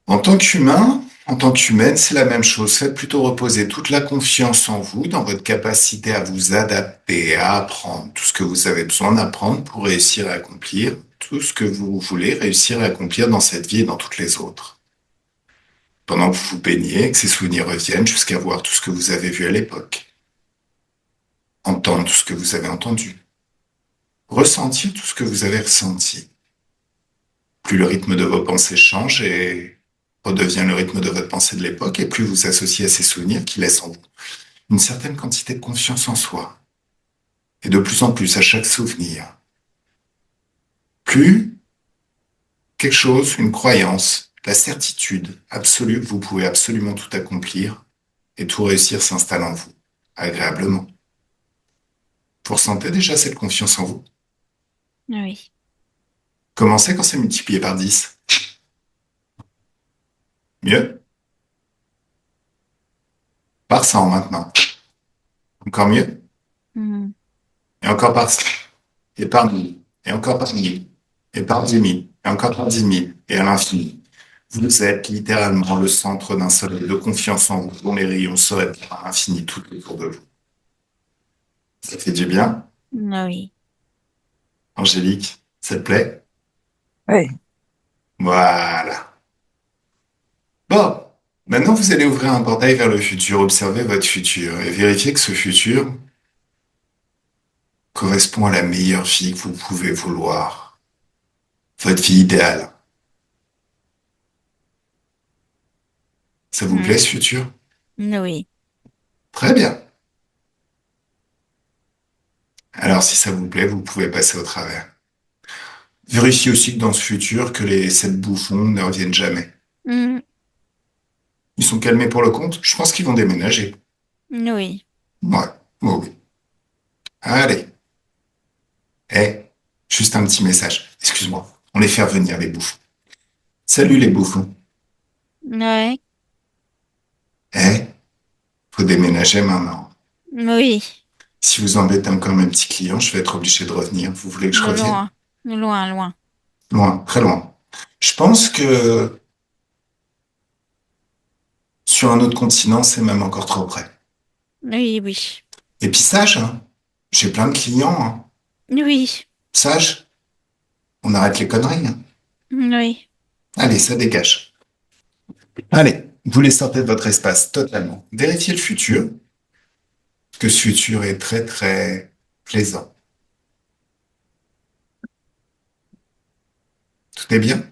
S1: En tant qu'humain, en tant qu'humaine, c'est la même chose. Faites plutôt reposer toute la confiance en vous, dans votre capacité à vous adapter, à apprendre tout ce que vous avez besoin d'apprendre pour réussir à accomplir tout ce que vous voulez réussir à accomplir dans cette vie et dans toutes les autres. Pendant que vous vous baignez, que ces souvenirs reviennent jusqu'à voir tout ce que vous avez vu à l'époque. Entendre tout ce que vous avez entendu. Ressentir tout ce que vous avez ressenti. Plus le rythme de vos pensées change et redevient le rythme de votre pensée de l'époque, et plus vous associez à ces souvenirs qui laissent en vous une certaine quantité de confiance en soi. Et de plus en plus à chaque souvenir. Plus quelque chose, une croyance, la certitude absolue que vous pouvez absolument tout accomplir et tout réussir s'installe en vous, agréablement. Vous ressentez déjà cette confiance en vous?
S3: Oui.
S1: Commencez quand c'est multiplié par 10. Mieux? Par 100 maintenant. Encore mieux?
S3: Mhm.
S1: Et encore par 100. Et par 1000. Et encore par 1000. Et par 10 000. Et encore par 10 000. Et à l'infini. Vous êtes littéralement le centre d'un soleil de confiance en vous, dont les rayons seraient à l'infini tout autour de vous. Ça fait du bien?
S3: Oui.
S1: Angélique, ça te plaît?
S2: Oui.
S1: Voilà. Bon, maintenant vous allez ouvrir un portail vers le futur, observer votre futur et vérifier que ce futur correspond à la meilleure vie que vous pouvez vouloir. Votre vie idéale. Ça vous plaît
S3: Mhm.
S1: ce futur?
S3: Oui.
S1: Très bien. Alors si ça vous plaît, vous pouvez passer au travers. Vérifiez aussi que dans ce futur, que les 7 bouffons ne reviennent jamais.
S3: Mhm.
S1: Ils sont calmés pour le compte? Je pense qu'ils vont déménager.
S3: Oui.
S1: Ouais, oh oui. Allez. Juste un petit message. Excuse-moi. On les fait revenir, les bouffons. Salut les bouffons.
S3: Ouais.
S1: Faut déménager maintenant.
S3: Oui.
S1: Si vous embêtez encore mes petits clients, je vais être obligé de revenir. Vous voulez que je revienne?
S3: Loin. Loin, loin.
S1: Loin, très loin. Je pense que sur un autre continent, c'est même encore trop près.
S3: Oui, oui.
S1: Et puis sage, hein. J'ai plein de clients, hein.
S3: Oui.
S1: Sage, on arrête les conneries, hein.
S3: Oui.
S1: Allez, ça dégage. Allez, vous les sortez de votre espace totalement. Vérifiez le futur, que ce futur est très très plaisant. Tout est bien?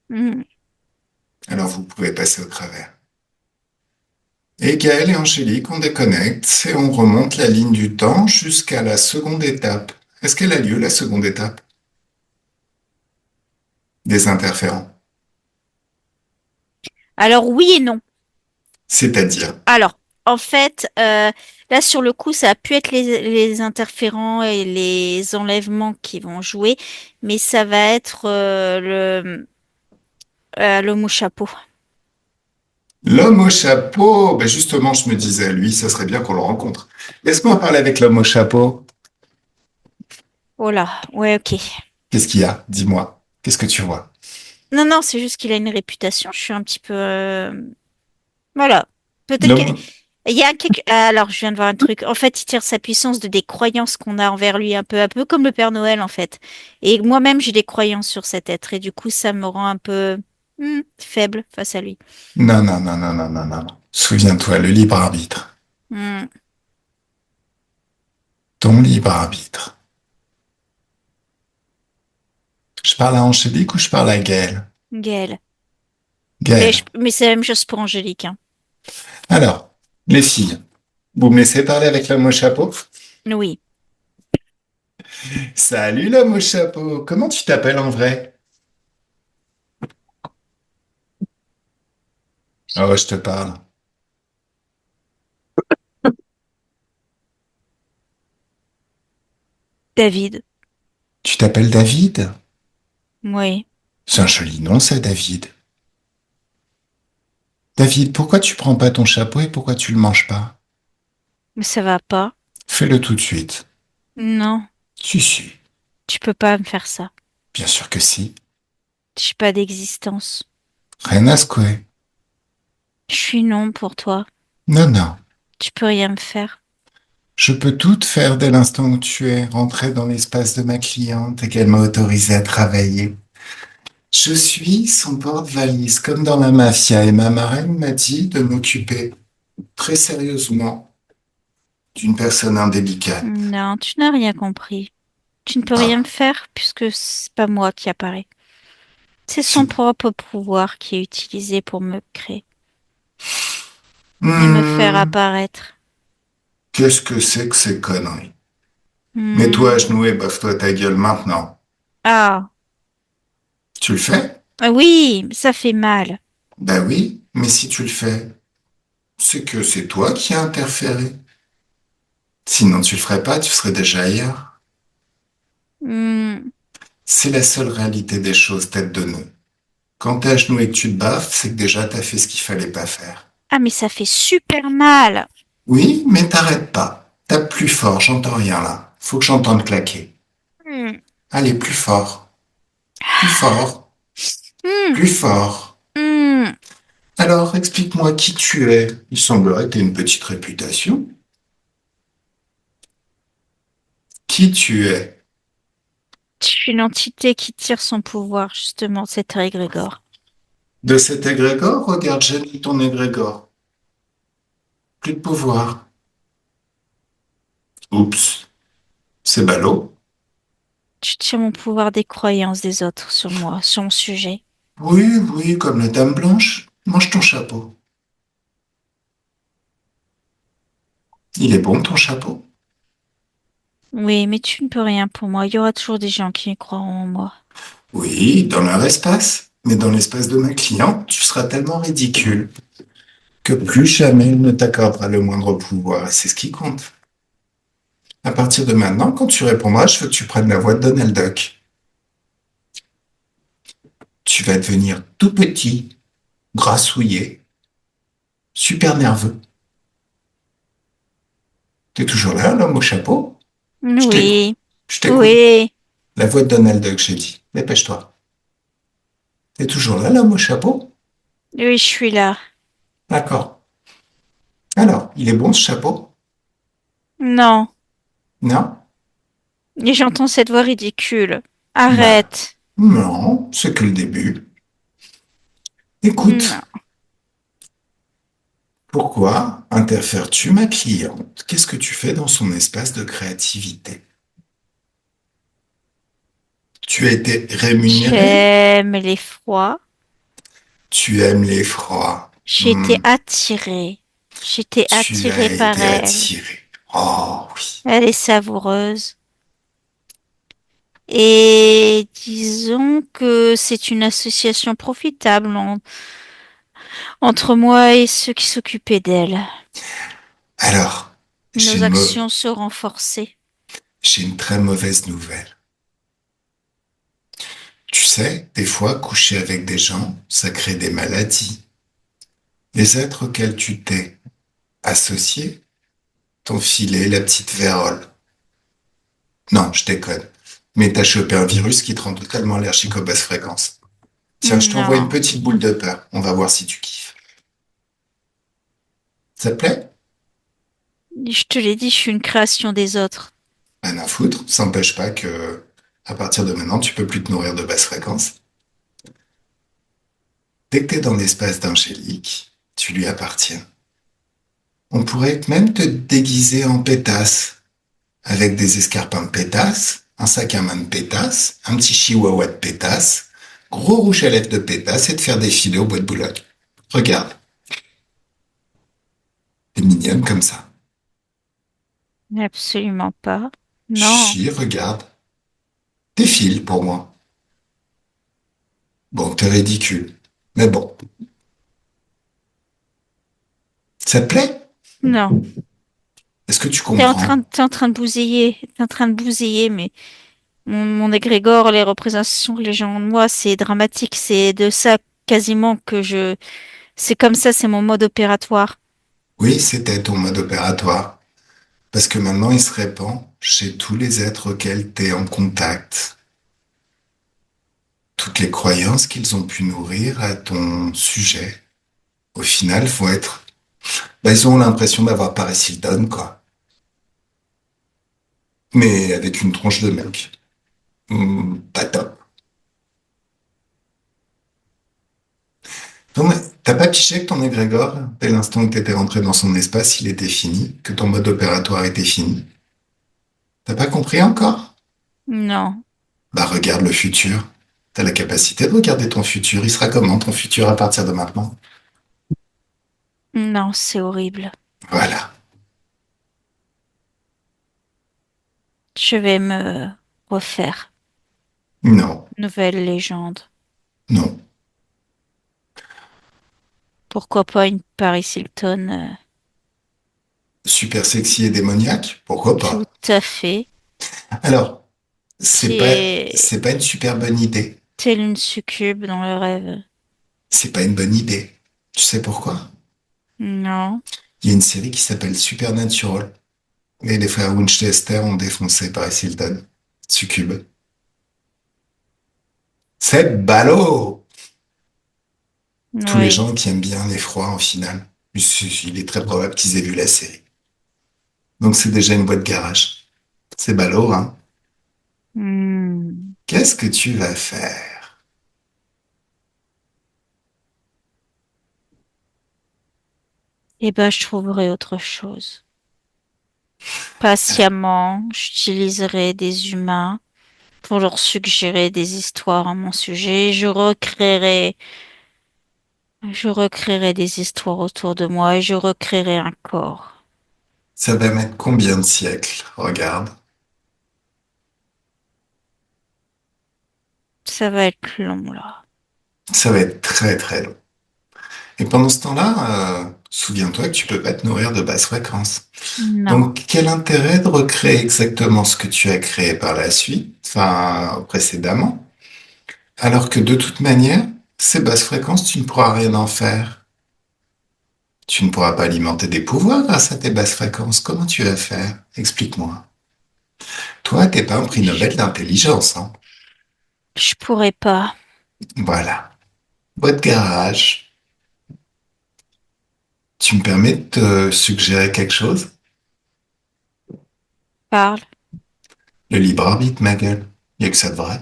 S3: Hmm.
S1: Alors vous pouvez passer au travers. Et Gaël et Angélique, on déconnecte et on remonte la ligne du temps jusqu'à la seconde étape. Est-ce qu'elle a lieu, la seconde étape? Des interférents.
S3: Alors oui et non.
S1: C'est-à-dire,
S3: Alors, en fait, là sur le coup, ça a pu être les interférents et les enlèvements qui vont jouer, mais ça va être l'homme au chapeau.
S1: l'homme au chapeau. Ben justement, je me disais, lui, ça serait bien qu'on le rencontre. Laisse-moi parler avec l'homme au chapeau.
S3: Oh là, ouais, ok.
S1: Qu'est-ce qu'il y a? Dis-moi. Qu'est-ce que tu vois?
S3: Non, non, c'est juste qu'il a une réputation. Je suis un petit peu, voilà. Peut-être que
S1: L'homme,
S3: il y a quelque... Ah, alors, je viens de voir un truc. En fait, il tire sa puissance de des croyances qu'on a envers lui, un peu comme le Père Noël, en fait. Et moi-même, j'ai des croyances sur cet être, et du coup, ça me rend un peu faible face à lui.
S1: non, non, non, non, non, non, non. Souviens-toi, le libre arbitre.
S3: Hmm.
S1: Ton libre arbitre. Je parle à Angélique ou je parle à Gaël?
S3: Gaël.
S1: Gaël.
S3: Mais c'est la même chose pour Angélique, hein.
S1: Alors, les filles, vous me laissez parler avec l'homme au chapeau?
S3: Oui.
S1: Salut l'homme au chapeau. Comment tu t'appelles en vrai? Oh, je te parle.
S3: David.
S1: Tu t'appelles David?
S3: Oui.
S1: C'est un joli nom, ça, David. David, pourquoi tu prends pas ton chapeau et pourquoi tu le manges pas?
S3: Mais ça va pas.
S1: Fais-le tout de suite.
S3: Non.
S1: Si, si.
S3: Tu peux pas me faire ça.
S1: Bien sûr que si.
S3: J'ai pas d'existence.
S1: Rien à secouer.
S3: Je suis non pour toi.
S1: Non, non.
S3: Tu peux rien me faire.
S1: Je peux tout faire dès l'instant où tu es rentré dans l'espace de ma cliente et qu'elle m'a autorisé à travailler. Je suis son porte-valise, comme dans la mafia, et ma marraine m'a dit de m'occuper très sérieusement d'une personne indélicate.
S3: Non, tu n'as rien compris. Tu ne peux rien me
S1: Ah,
S3: faire puisque c'est pas moi qui apparaît. C'est son
S1: tu...
S3: propre pouvoir qui est utilisé pour me créer et me faire
S1: Hmm,
S3: apparaître.
S1: qu'est-ce que c'est que ces conneries? Mets-toi à
S3: Hmm.
S1: genoux et baffe-toi ta gueule maintenant.
S3: Ah,
S1: Tu le fais?
S3: ah oui, ça fait mal.
S1: Ben oui, mais si tu le fais, c'est que c'est toi qui as interféré. Sinon, tu le ferais pas, tu serais déjà ailleurs.
S3: Hmm.
S1: C'est la seule réalité des choses, tête de nœud. Quand t'es à genoux et que tu te baffes, c'est que déjà t'as fait ce qu'il fallait pas faire.
S3: Ah, mais ça fait super mal.
S1: Oui, mais t'arrêtes pas. Tape plus fort, j'entends rien là. Faut que j'entende claquer.
S3: Hmm.
S1: Allez, plus fort. Plus fort.
S3: Hmm.
S1: Plus fort.
S3: Hmm.
S1: Alors, explique-moi qui tu es. Il semblerait que t'aies une petite réputation. Qui tu es?
S3: Je suis une entité qui tire son pouvoir, justement, c'est Grégor.
S1: De cet égrégore, regarde, j'ai ton égrégore. Plus de pouvoir. Oups, c'est ballot.
S3: Tu tires mon pouvoir des croyances des autres sur moi, sur mon sujet.
S1: Oui, oui, comme la dame blanche. Mange ton chapeau. Il est bon ton chapeau?
S3: Oui, mais tu ne peux rien pour moi. Il y aura toujours des gens qui croiront en moi.
S1: Oui, dans leur espace. Mais dans l'espace de ma cliente, tu seras tellement ridicule que plus jamais il ne t'accordera le moindre pouvoir. Et c'est ce qui compte. À partir de maintenant, quand tu répondras, je veux que tu prennes la voix de Donald Duck. Tu vas devenir tout petit, grassouillé, super nerveux. T'es toujours là, l'homme au chapeau? Je t'écoute.
S3: Oui,
S1: Je t'écoute.
S3: oui,
S1: La voix de Donald Duck, j'ai dit. Dépêche-toi. T'es toujours là, l'homme au chapeau?
S3: oui, je suis là.
S1: D'accord. Alors, il est bon ce chapeau?
S3: Non,
S1: Non?
S3: et j'entends cette voix ridicule.
S1: Bah,
S3: Arrête.
S1: non, c'est que le début.
S3: Non.
S1: Écoute, Pourquoi interfères-tu ma cliente? Qu'est-ce que tu fais dans son espace de créativité? Tu as été rémunéré?
S3: J'aime l'effroi.
S1: Tu aimes l'effroi.
S3: J'ai été
S1: Hmm.
S3: attirée. J'étais
S1: Tu
S3: attirée
S1: as
S3: par
S1: été
S3: elle.
S1: attiré. Oh oui.
S3: Elle est savoureuse. Et disons que c'est une association profitable entre moi et ceux qui s'occupaient d'elle.
S1: Alors,
S3: Nos actions se renforçaient.
S1: j'ai une très mauvaise nouvelle. Tu sais, des fois, coucher avec des gens, ça crée des maladies. Les êtres auxquels tu t'es associé t'ont filé la petite vérole. Non, je déconne. Mais t'as chopé un virus qui te rend totalement allergique aux basses fréquences. Tiens, je t'envoie une
S3: Non,
S1: petite boule de peur. On va voir si tu kiffes. Ça te plaît?
S3: je te l'ai dit, je suis une création des autres.
S1: Rien à foutre. Ça n'empêche pas que, à partir de maintenant, tu peux plus te nourrir de basses fréquences. Dès que t'es dans l'espace d'Angélique, tu lui appartiens. On pourrait même te déguiser en pétasse, avec des escarpins de pétasse, un sac à main de pétasse, un petit chihuahua de pétasse, gros rouge à lèvres de pétasse et te faire défiler au bois de Boulogne. Regarde, t'es mignonne comme ça.
S3: Absolument pas. Non,
S1: Si, regarde, défile pour moi. Bon, t'es ridicule. Mais bon, ça te plaît?
S3: non.
S1: Est-ce que tu comprends?
S3: T'es en train de bousiller. T'es en train de bousiller, mais mon égrégore, les représentations que les gens ont de moi, c'est dramatique. C'est de ça quasiment c'est comme ça, c'est mon mode opératoire.
S1: Oui, c'était ton mode opératoire. Parce que maintenant, il se répand chez tous les êtres auxquels t'es en contact. Toutes les croyances qu'ils ont pu nourrir à ton sujet, au final, vont être... Bah, ils ont l'impression d'avoir Paris Hilton, quoi. Mais avec une tronche de mec. Pas top. Donc, t'as pas piché que ton égrégore, dès l'instant que t'étais rentré dans son espace, il était fini, que ton mode opératoire était fini. T'as pas compris encore?
S3: Non,
S1: Bah, regarde le futur. T'as la capacité de regarder ton futur. Il sera comment ton futur à partir de maintenant?
S3: non, c'est horrible.
S1: Voilà.
S3: Je vais me refaire.
S1: Non,
S3: Nouvelle légende.
S1: non.
S3: Pourquoi pas une Paris Hilton?
S1: Super sexy et démoniaque? Pourquoi
S3: Tout
S1: pas?
S3: à fait.
S1: Alors,
S3: C'est
S1: c'est pas une super bonne idée.
S3: telle une succube dans le rêve.
S1: C'est pas une bonne idée. Tu sais pourquoi?
S3: Non.
S1: Il y a une série qui s'appelle Supernatural. Et les frères Winchester ont défoncé Paris Hilton. Succube. C'est ballot! Tous les
S3: Oui.
S1: gens qui aiment bien l'effroi, en finale, il est très probable qu'ils aient vu la série. Donc c'est déjà une boîte garage. C'est ballot, hein?
S3: Hmm.
S1: Qu'est-ce que tu vas faire?
S3: Eh ben, je trouverai autre chose. Patiemment, j'utiliserai des humains pour leur suggérer des histoires à mon sujet. Je recréerai des histoires autour de moi et je recréerai un corps.
S1: Ça va mettre combien de siècles? Regarde.
S3: Ça va être long, là.
S1: Ça va être très très long. Et pendant ce temps-là, souviens-toi que tu peux pas te nourrir de basses fréquences.
S3: Non.
S1: Donc, quel intérêt de recréer exactement ce que tu as créé par la suite, enfin précédemment, alors que de toute manière, ces basses fréquences, tu ne pourras rien en faire. Tu ne pourras pas alimenter des pouvoirs grâce à tes basses fréquences. Comment tu vas faire? Explique-moi. Toi, t'es pas un prix
S3: Je,
S1: Nobel d'intelligence, hein?
S3: je pourrais pas.
S1: Voilà. Boîte garage. Tu me permets de te suggérer quelque chose?
S3: Parle.
S1: Le libre arbitre, ma gueule. Y a que ça de vrai.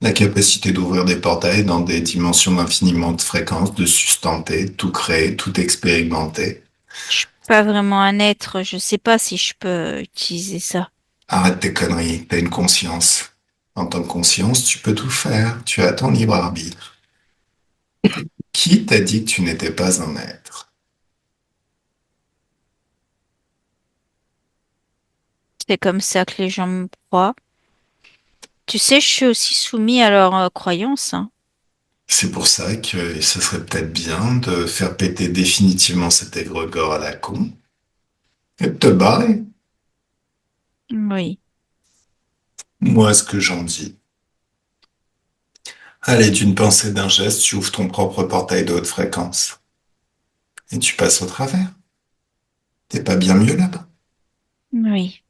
S1: La capacité d'ouvrir des portails dans des dimensions infiniment de fréquences, de sustenter, tout créer, tout expérimenter.
S3: Je suis pas vraiment un être, je sais pas si je peux utiliser ça.
S1: Arrête tes conneries, t'as une conscience. En tant que conscience, tu peux tout faire, tu as ton libre arbitre. Qui t'a dit que tu n'étais pas un être?
S3: C'est comme ça que les gens me croient. Tu sais, je suis aussi soumis à leurs croyances, hein.
S1: C'est pour ça que ce serait peut-être bien de faire péter définitivement cet égrégore à la con et de te barrer.
S3: Oui.
S1: Moi, ce que j'en dis. Allez, d'une pensée, d'un geste, tu ouvres ton propre portail de haute fréquence et tu passes au travers. T'es pas bien mieux là-bas.
S3: Oui.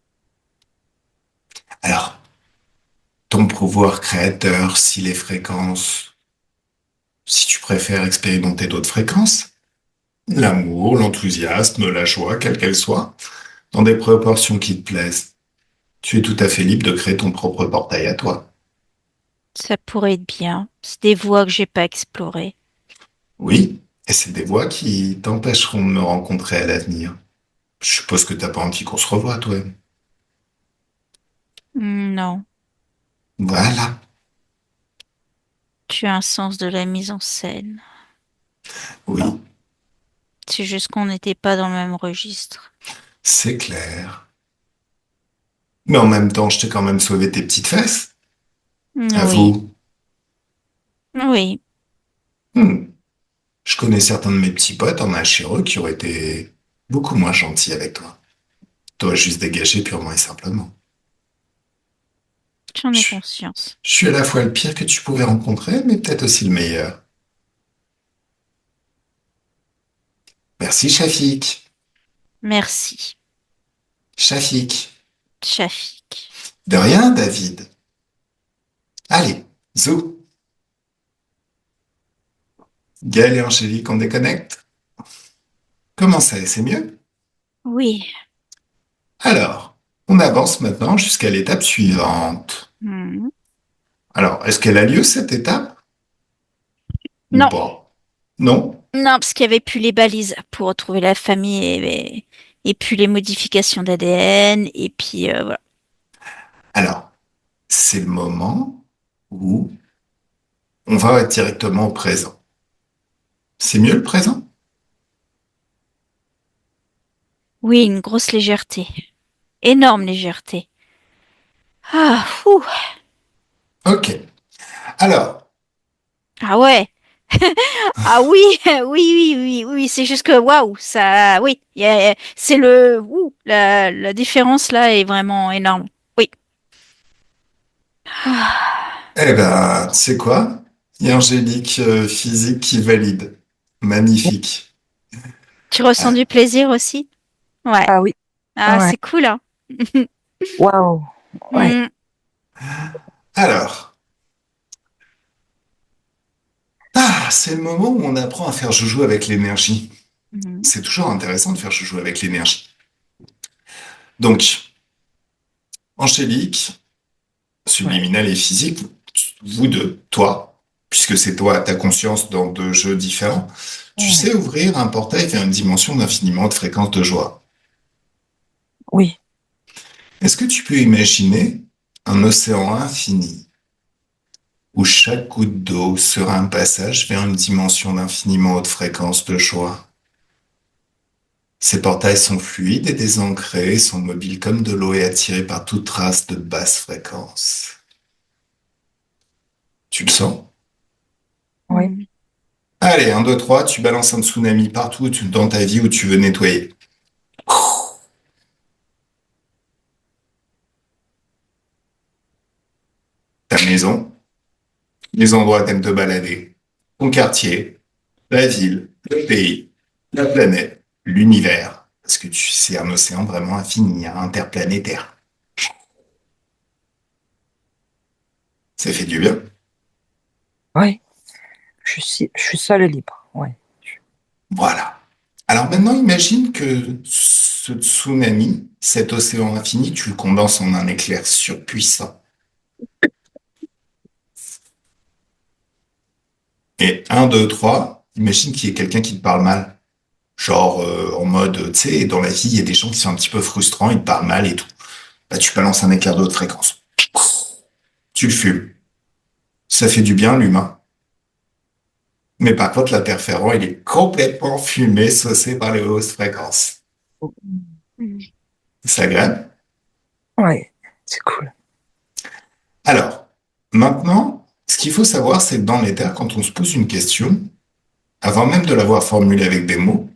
S1: Alors, ton pouvoir créateur, si les fréquences, si tu préfères expérimenter d'autres fréquences, l'amour, l'enthousiasme, la joie, quelle qu'elle soit, dans des proportions qui te plaisent, tu es tout à fait libre de créer ton propre portail à toi.
S3: Ça pourrait être bien. C'est des voies que j'ai pas explorées.
S1: Oui, et c'est des voies qui t'empêcheront de me rencontrer à l'avenir. Je suppose que t'as pas envie qu'on se revoie, toi.
S3: Non.
S1: Voilà.
S3: Tu as un sens de la mise en scène.
S1: Oui,
S3: C'est juste qu'on n'était pas dans le même registre.
S1: c'est clair. Mais en même temps, je t'ai quand même sauvé tes petites fesses.
S3: Oui.
S1: Avoue.
S3: Oui.
S1: Hmm. Je connais certains de mes petits potes en HRE qui auraient été beaucoup moins gentils avec toi. Toi, juste dégagé purement et simplement.
S3: J'en ai
S1: Je,
S3: conscience.
S1: je suis à la fois le pire que tu pouvais rencontrer, mais peut-être aussi le meilleur. Merci, Shafik.
S3: Merci,
S1: Shafik.
S3: Shafik.
S1: De rien, David. Allez, zou. Gaël et Angélique, on déconnecte? Comment ça, c'est mieux?
S3: Oui.
S1: Alors, on avance maintenant jusqu'à l'étape suivante.
S3: Mhm.
S1: Alors, est-ce qu'elle a lieu, cette étape? Ou
S3: Non.
S1: pas? Non?
S3: Non, parce qu'il y avait plus les balises pour retrouver la famille et puis les modifications d'ADN et puis voilà.
S1: Alors, c'est le moment où on va directement au présent. C'est mieux le présent?
S3: Oui, une grosse légèreté. Énorme légèreté. Ah, fou.
S1: Ok. Alors,
S3: Ah ouais. Ah oui, oui, c'est juste que waouh, ça, oui, c'est la différence là est vraiment énorme. Oui. Ah.
S1: eh ben, c'est quoi? Il y a Angélique physique qui valide. Magnifique.
S3: Tu ressens
S1: Ah,
S3: du plaisir aussi? Ouais.
S2: Ah oui,
S3: Ah,
S2: ouais.
S3: c'est cool, hein.
S2: Waouh. Ouais.
S3: Hmm.
S1: alors, c'est le moment où on apprend à faire joujou avec l'énergie.
S3: Mhm.
S1: C'est toujours intéressant de faire joujou avec l'énergie. Donc, Angélique,
S2: Ouais.
S1: subliminal et physique, vous deux, toi, puisque c'est toi, ta conscience dans deux jeux différents, tu
S2: Ouais.
S1: sais ouvrir un portail vers une dimension d'infiniment de fréquence de joie.
S2: Oui.
S1: Est-ce que tu peux imaginer un océan infini où chaque goutte d'eau sera un passage vers une dimension d'infiniment haute fréquence de joie? Ces portails sont fluides et désancrés, sont mobiles comme de l'eau et attirés par toute trace de basse fréquence. Tu le sens?
S2: Oui.
S3: Mhm.
S1: Allez, un, 2, 3, tu balances un tsunami partout dans ta vie où tu veux nettoyer. Ta maison, les endroits où t'aimes te balader, ton quartier, la ville, le pays, la planète, l'univers. Parce que c'est un océan vraiment infini, hein, interplanétaire. Ça fait du bien.
S2: Oui. Je suis seule et libre. Ouais.
S1: Voilà. Alors maintenant, imagine que ce tsunami, cet océan infini, tu le condenses en un éclair surpuissant. Et un, deux, trois, imagine qu'il y ait quelqu'un qui te parle mal. Genre en mode, tu sais, dans la vie, il y a des gens qui sont un petit peu frustrants, ils te parlent mal et tout. Bah, tu balances un éclair de haute fréquence. Tu le fumes. Ça fait du bien à l'humain. Mais par contre, l'interférent, il est complètement fumé, saucé par les hautes fréquences. C'est agréable.
S2: Ouais, c'est cool.
S1: Alors, maintenant, ce qu'il faut savoir, c'est que dans l'éther, quand on se pose une question, avant même de l'avoir formulée avec des mots,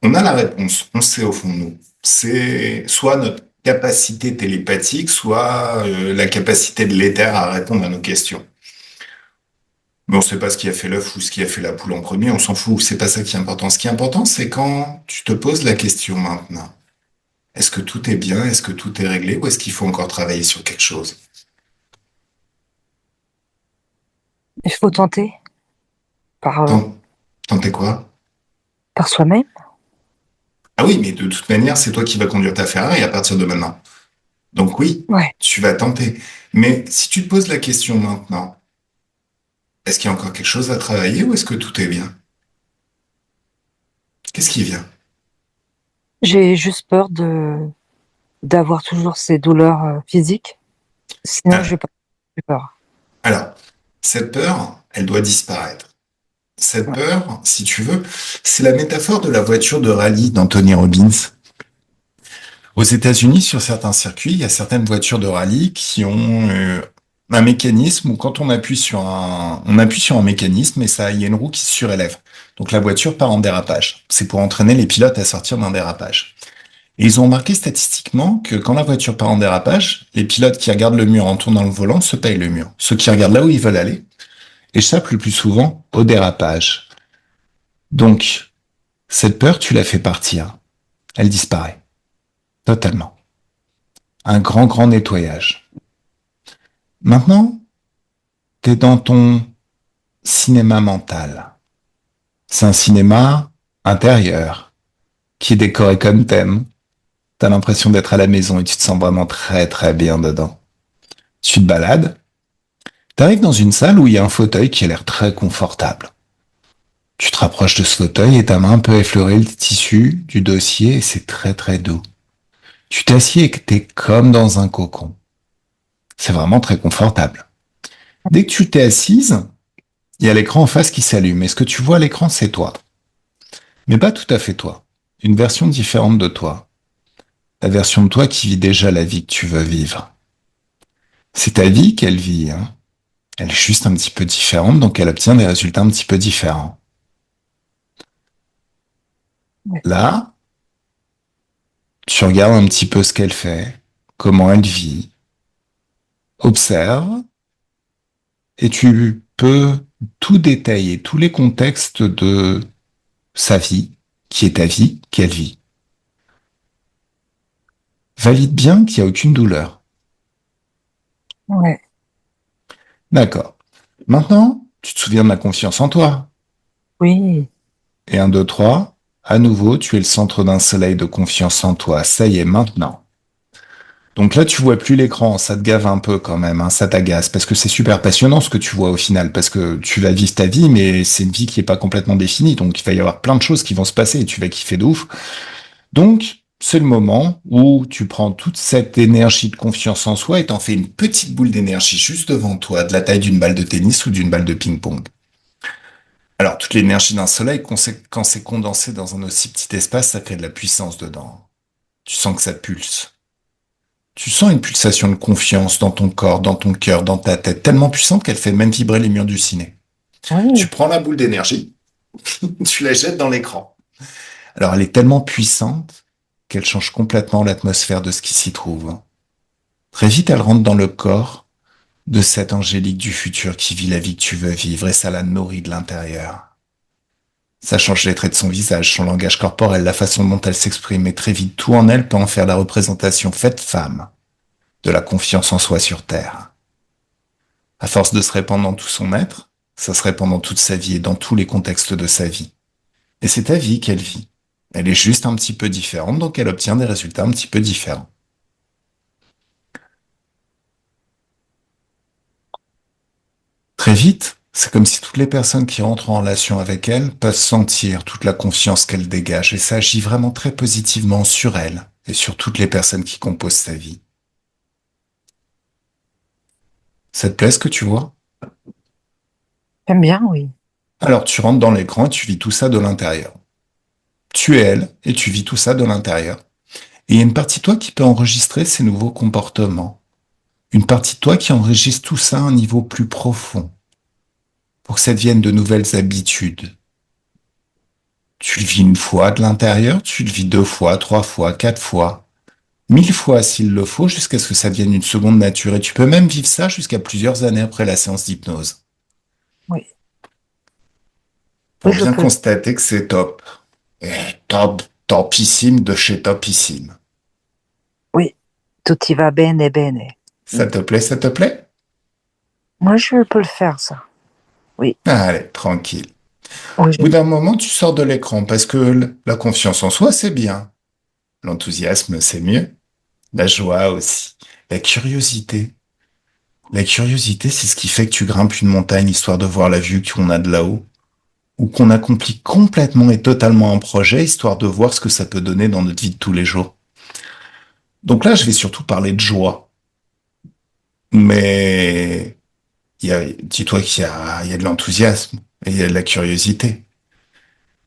S1: on a la réponse. On sait au fond de nous. C'est soit notre capacité télépathique, soit la capacité de l'éther à répondre à nos questions. Mais on ne sait pas ce qui a fait l'œuf ou ce qui a fait la poule en premier, on s'en fout, c'est pas ça qui est important. Ce qui est important, c'est quand tu te poses la question maintenant. Est-ce que tout est bien? Est-ce que tout est réglé? Ou est-ce qu'il faut encore travailler sur quelque chose?
S2: Il faut tenter par,
S1: Tentez quoi?
S2: par soi-même.
S1: Ah oui, mais de toute manière, c'est toi qui vas conduire ta Ferrari à partir de maintenant. Donc oui,
S2: Ouais.
S1: tu vas tenter. Mais si tu te poses la question maintenant, est-ce qu'il y a encore quelque chose à travailler ou est-ce que tout est bien? Qu'est-ce qui vient?
S2: J'ai juste peur d'avoir toujours ces douleurs physiques. Sinon, je
S1: Ah,
S2: vais pas j'ai peur.
S1: alors, cette peur, elle doit disparaître. Cette
S2: Ouais.
S1: peur, si tu veux, c'est la métaphore de la voiture de rallye d'Anthony Robbins. Aux États-Unis, sur certains circuits, il y a certaines voitures de rallye qui ont un mécanisme où quand on appuie sur un mécanisme et ça, il y a une roue qui se surélève. Donc la voiture part en dérapage. C'est pour entraîner les pilotes à sortir d'un dérapage. Et ils ont remarqué statistiquement que quand la voiture part en dérapage, les pilotes qui regardent le mur en tournant le volant se payent le mur. Ceux qui regardent là où ils veulent aller échappent le plus souvent au dérapage. Donc, cette peur, tu la fais partir. Elle disparaît. Totalement. Un grand, grand nettoyage. Maintenant, t'es dans ton cinéma mental. C'est un cinéma intérieur, qui est décoré comme thème. T'as l'impression d'être à la maison et tu te sens vraiment très, très bien dedans. Tu te balades. T'arrives dans une salle où il y a un fauteuil qui a l'air très confortable. Tu te rapproches de ce fauteuil et ta main peut effleurer le tissu du dossier et c'est très, très doux. Tu t'assieds et t'es comme dans un cocon. C'est vraiment très confortable. Dès que tu t'es assise, il y a l'écran en face qui s'allume. Et ce que tu vois à l'écran, c'est toi. Mais pas tout à fait toi. Une version différente de toi. La version de toi qui vit déjà la vie que tu veux vivre. C'est ta vie qu'elle vit, hein. Elle est juste un petit peu différente, donc elle obtient des résultats un petit peu différents.
S2: Ouais.
S1: Là, tu regardes un petit peu ce qu'elle fait, comment elle vit, observe, et tu peux tout détailler, tous les contextes de sa vie, qui est ta vie, qu'elle vit. Valide bien qu'il n'y a aucune douleur.
S2: Ouais.
S1: D'accord. Maintenant, tu te souviens de la confiance en toi.
S2: Oui.
S1: Et un, deux, trois. À nouveau, tu es le centre d'un soleil de confiance en toi. Ça y est, maintenant. Donc là, tu vois plus l'écran. Ça te gave un peu quand même, hein, ça t'agace. Parce que c'est super passionnant ce que tu vois au final. Parce que tu vas vivre ta vie, mais c'est une vie qui est pas complètement définie. Donc il va y avoir plein de choses qui vont se passer et tu vas kiffer de ouf. Donc, c'est le moment où tu prends toute cette énergie de confiance en soi et t'en fais une petite boule d'énergie juste devant toi, de la taille d'une balle de tennis ou d'une balle de ping-pong. Alors, toute l'énergie d'un soleil, quand c'est condensé dans un aussi petit espace, ça crée de la puissance dedans. Tu sens que ça pulse. Tu sens une pulsation de confiance dans ton corps, dans ton cœur, dans ta tête, tellement puissante qu'elle fait même vibrer les murs du ciné. Tu
S2: Oui.
S1: prends la boule d'énergie, tu la jettes dans l'écran. Alors, elle est tellement puissante qu'elle change complètement l'atmosphère de ce qui s'y trouve. Très vite, elle rentre dans le corps de cette angélique du futur qui vit la vie que tu veux vivre et ça la nourrit de l'intérieur. Ça change les traits de son visage, son langage corporel, la façon dont elle s'exprime, et très vite tout en elle peut en faire la représentation faite femme de la confiance en soi sur Terre. À force de se répandre dans tout son être, ça se répand dans toute sa vie et dans tous les contextes de sa vie. Et c'est ta vie qu'elle vit. Elle est juste un petit peu différente, donc elle obtient des résultats un petit peu différents. Très vite, C'est comme si toutes les personnes qui rentrent en relation avec elle peuvent sentir toute la confiance qu'elle dégage et ça agit vraiment très positivement sur elle et sur toutes les personnes qui composent sa vie. Ça te plaît ce que tu vois?
S2: J'aime bien, oui.
S1: Alors tu rentres dans l'écran et tu vis tout ça de l'intérieur. Tu es elle et tu vis tout ça de l'intérieur. Et il y a une partie de toi qui peut enregistrer ces nouveaux comportements. Une partie de toi qui enregistre tout ça à un niveau plus profond pour que ça devienne de nouvelles habitudes. Tu le vis une fois de l'intérieur, tu le vis 2 fois, 3 fois, 4 fois, 1000 fois s'il le faut, jusqu'à ce que ça devienne une seconde nature. Et tu peux même vivre ça jusqu'à plusieurs années après la séance d'hypnose.
S2: Oui.
S1: Pour
S2: Oui, je
S1: bien
S2: peux.
S1: constater que c'est top. Et top, topissime de chez topissime.
S2: Oui. Tutti va bene, bene.
S1: Ça te plaît, ça te plaît?
S2: Moi, je peux le faire, ça. Oui.
S1: Allez, tranquille.
S2: Oui,
S1: Au bout d'un moment, tu sors de l'écran parce que la confiance en soi, c'est bien. L'enthousiasme, c'est mieux. La joie aussi. La curiosité. La curiosité, c'est ce qui fait que tu grimpes une montagne histoire de voir la vue qu'on a de là-haut. Ou qu'on accomplit complètement et totalement un projet histoire de voir ce que ça peut donner dans notre vie de tous les jours. Donc là, je vais surtout parler de joie. Mais dis-toi qu'il y a de l'enthousiasme et il y a de la curiosité.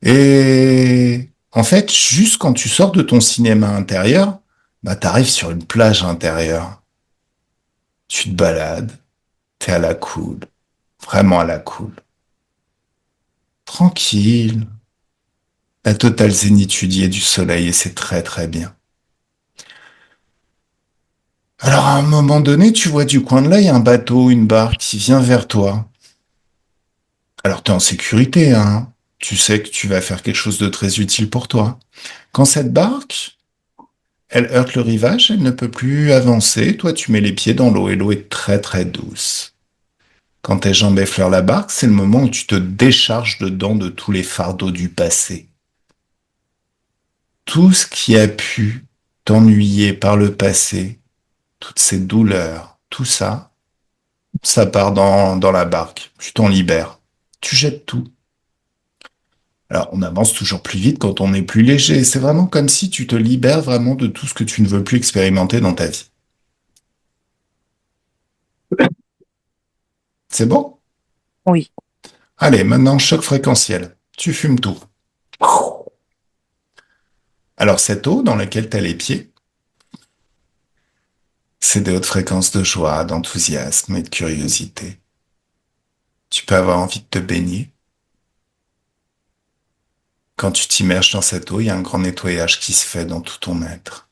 S1: Et en fait, juste quand tu sors de ton cinéma intérieur, bah, t'arrives sur une plage intérieure. Tu te balades, t'es à la cool, vraiment à la cool. Tranquille, la totale zénitude y est du soleil et c'est très très bien. Alors à un moment donné, tu vois du coin de l'œil un bateau, une barque qui vient vers toi. Alors t'es en sécurité, hein. Tu sais que tu vas faire quelque chose de très utile pour toi. Quand cette barque, elle heurte le rivage, elle ne peut plus avancer. Toi, tu mets les pieds dans l'eau et l'eau est très très douce. Quand tes jambes effleurent la barque, c'est le moment où tu te décharges dedans de tous les fardeaux du passé. Tout ce qui a pu t'ennuyer par le passé, toutes ces douleurs, tout ça, ça part dans la barque. Tu t'en libères. Tu jettes tout. Alors, on avance toujours plus vite quand on est plus léger. C'est vraiment comme si tu te libères vraiment de tout ce que tu ne veux plus expérimenter dans ta vie. C'est bon?
S2: Oui.
S1: Allez, maintenant, choc fréquentiel. Tu fumes tout. Alors, cette eau dans laquelle tu as les pieds, c'est des hautes fréquences de joie, d'enthousiasme et de curiosité. Tu peux avoir envie de te baigner. Quand tu t'immerges dans cette eau, il y a un grand nettoyage qui se fait dans tout ton être,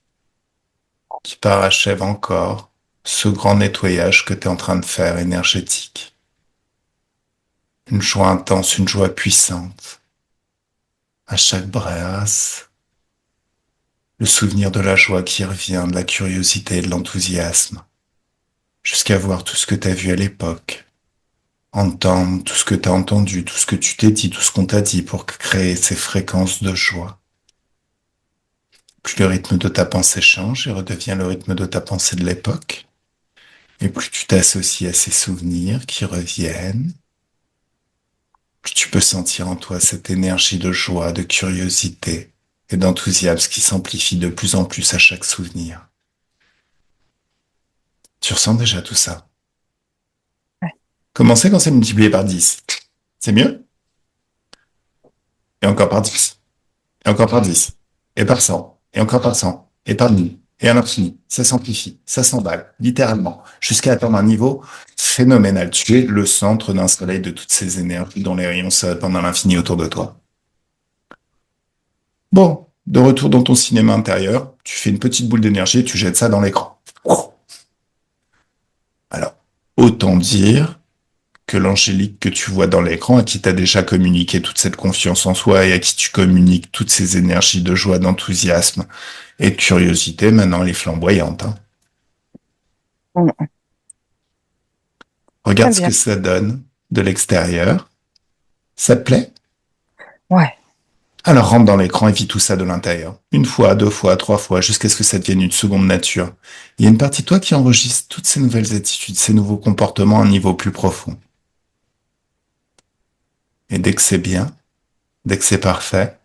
S1: qui parachève encore ce grand nettoyage que tu es en train de faire énergétique. Une joie intense, une joie puissante. À chaque brasse, le souvenir de la joie qui revient, de la curiosité et de l'enthousiasme, jusqu'à voir tout ce que tu as vu à l'époque, entendre tout ce que tu as entendu, tout ce que tu t'es dit, tout ce qu'on t'a dit pour créer ces fréquences de joie. Plus le rythme de ta pensée change et redevient le rythme de ta pensée de l'époque, et plus tu t'associes à ces souvenirs qui reviennent, plus tu peux sentir en toi cette énergie de joie, de curiosité et d'enthousiasme qui s'amplifie de plus en plus à chaque souvenir. Tu ressens déjà tout ça.
S2: Ouais.
S1: Commencez quand c'est multiplié par 10. C'est mieux? Et encore par 10. Et encore par 10. Et par 100. Et encore par 100. Et par 1000. Et à l'infini. Ça s'amplifie. Ça s'emballe. Littéralement. Jusqu'à atteindre un niveau phénoménal. Tu es le centre d'un soleil de toutes ces énergies dont les rayons se répandent à l'infini autour de toi. Bon. De retour dans ton cinéma intérieur, tu fais une petite boule d'énergie et tu jettes ça dans l'écran. Alors, autant dire que l'angélique que tu vois dans l'écran, à qui tu as déjà communiqué toute cette confiance en soi et à qui tu communiques toutes ces énergies de joie, d'enthousiasme et de curiosité, maintenant elle est flamboyante. Hein.
S2: Mm.
S1: Regarde
S2: Très
S1: ce
S2: bien.
S1: que ça donne de l'extérieur. Ça te plaît?
S2: Ouais.
S1: Alors rentre dans l'écran et vis tout ça de l'intérieur. 1 fois, 2 fois, 3 fois, jusqu'à ce que ça devienne une seconde nature. Il y a une partie de toi qui enregistre toutes ces nouvelles attitudes, ces nouveaux comportements à un niveau plus profond. Et dès que c'est bien, dès que c'est parfait,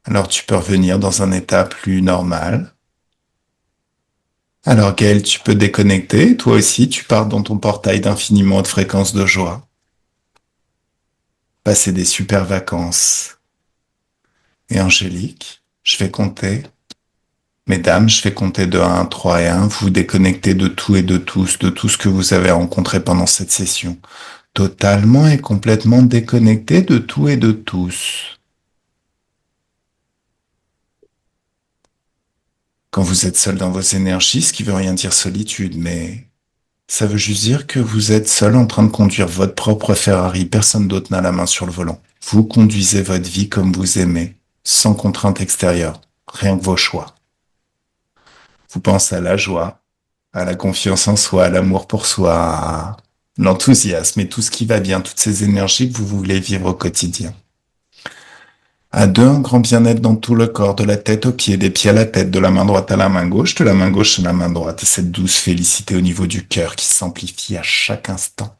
S1: alors tu peux revenir dans un état plus normal. Alors Gaël, tu peux déconnecter. Toi aussi, tu pars dans ton portail d'infiniment haute fréquence de joie. Passer des super vacances. Et Angélique, je vais compter. Mesdames, je vais compter de 1 à 3 et 1. Vous vous déconnectez de tout et de tous, de tout ce que vous avez rencontré pendant cette session. Totalement et complètement déconnecté de tout et de tous. Quand vous êtes seul dans vos énergies, ce qui veut rien dire solitude, mais ça veut juste dire que vous êtes seul en train de conduire votre propre Ferrari, personne d'autre n'a la main sur le volant. Vous conduisez votre vie comme vous aimez, sans contrainte extérieure, rien que vos choix. Vous pensez à la joie, à la confiance en soi, à l'amour pour soi, à l'enthousiasme et tout ce qui va bien, toutes ces énergies que vous voulez vivre au quotidien. À deux, un grand bien-être dans tout le corps, de la tête aux pieds, des pieds à la tête, de la main droite à la main gauche, de la main gauche à la main droite, et cette douce félicité au niveau du cœur qui s'amplifie à chaque instant.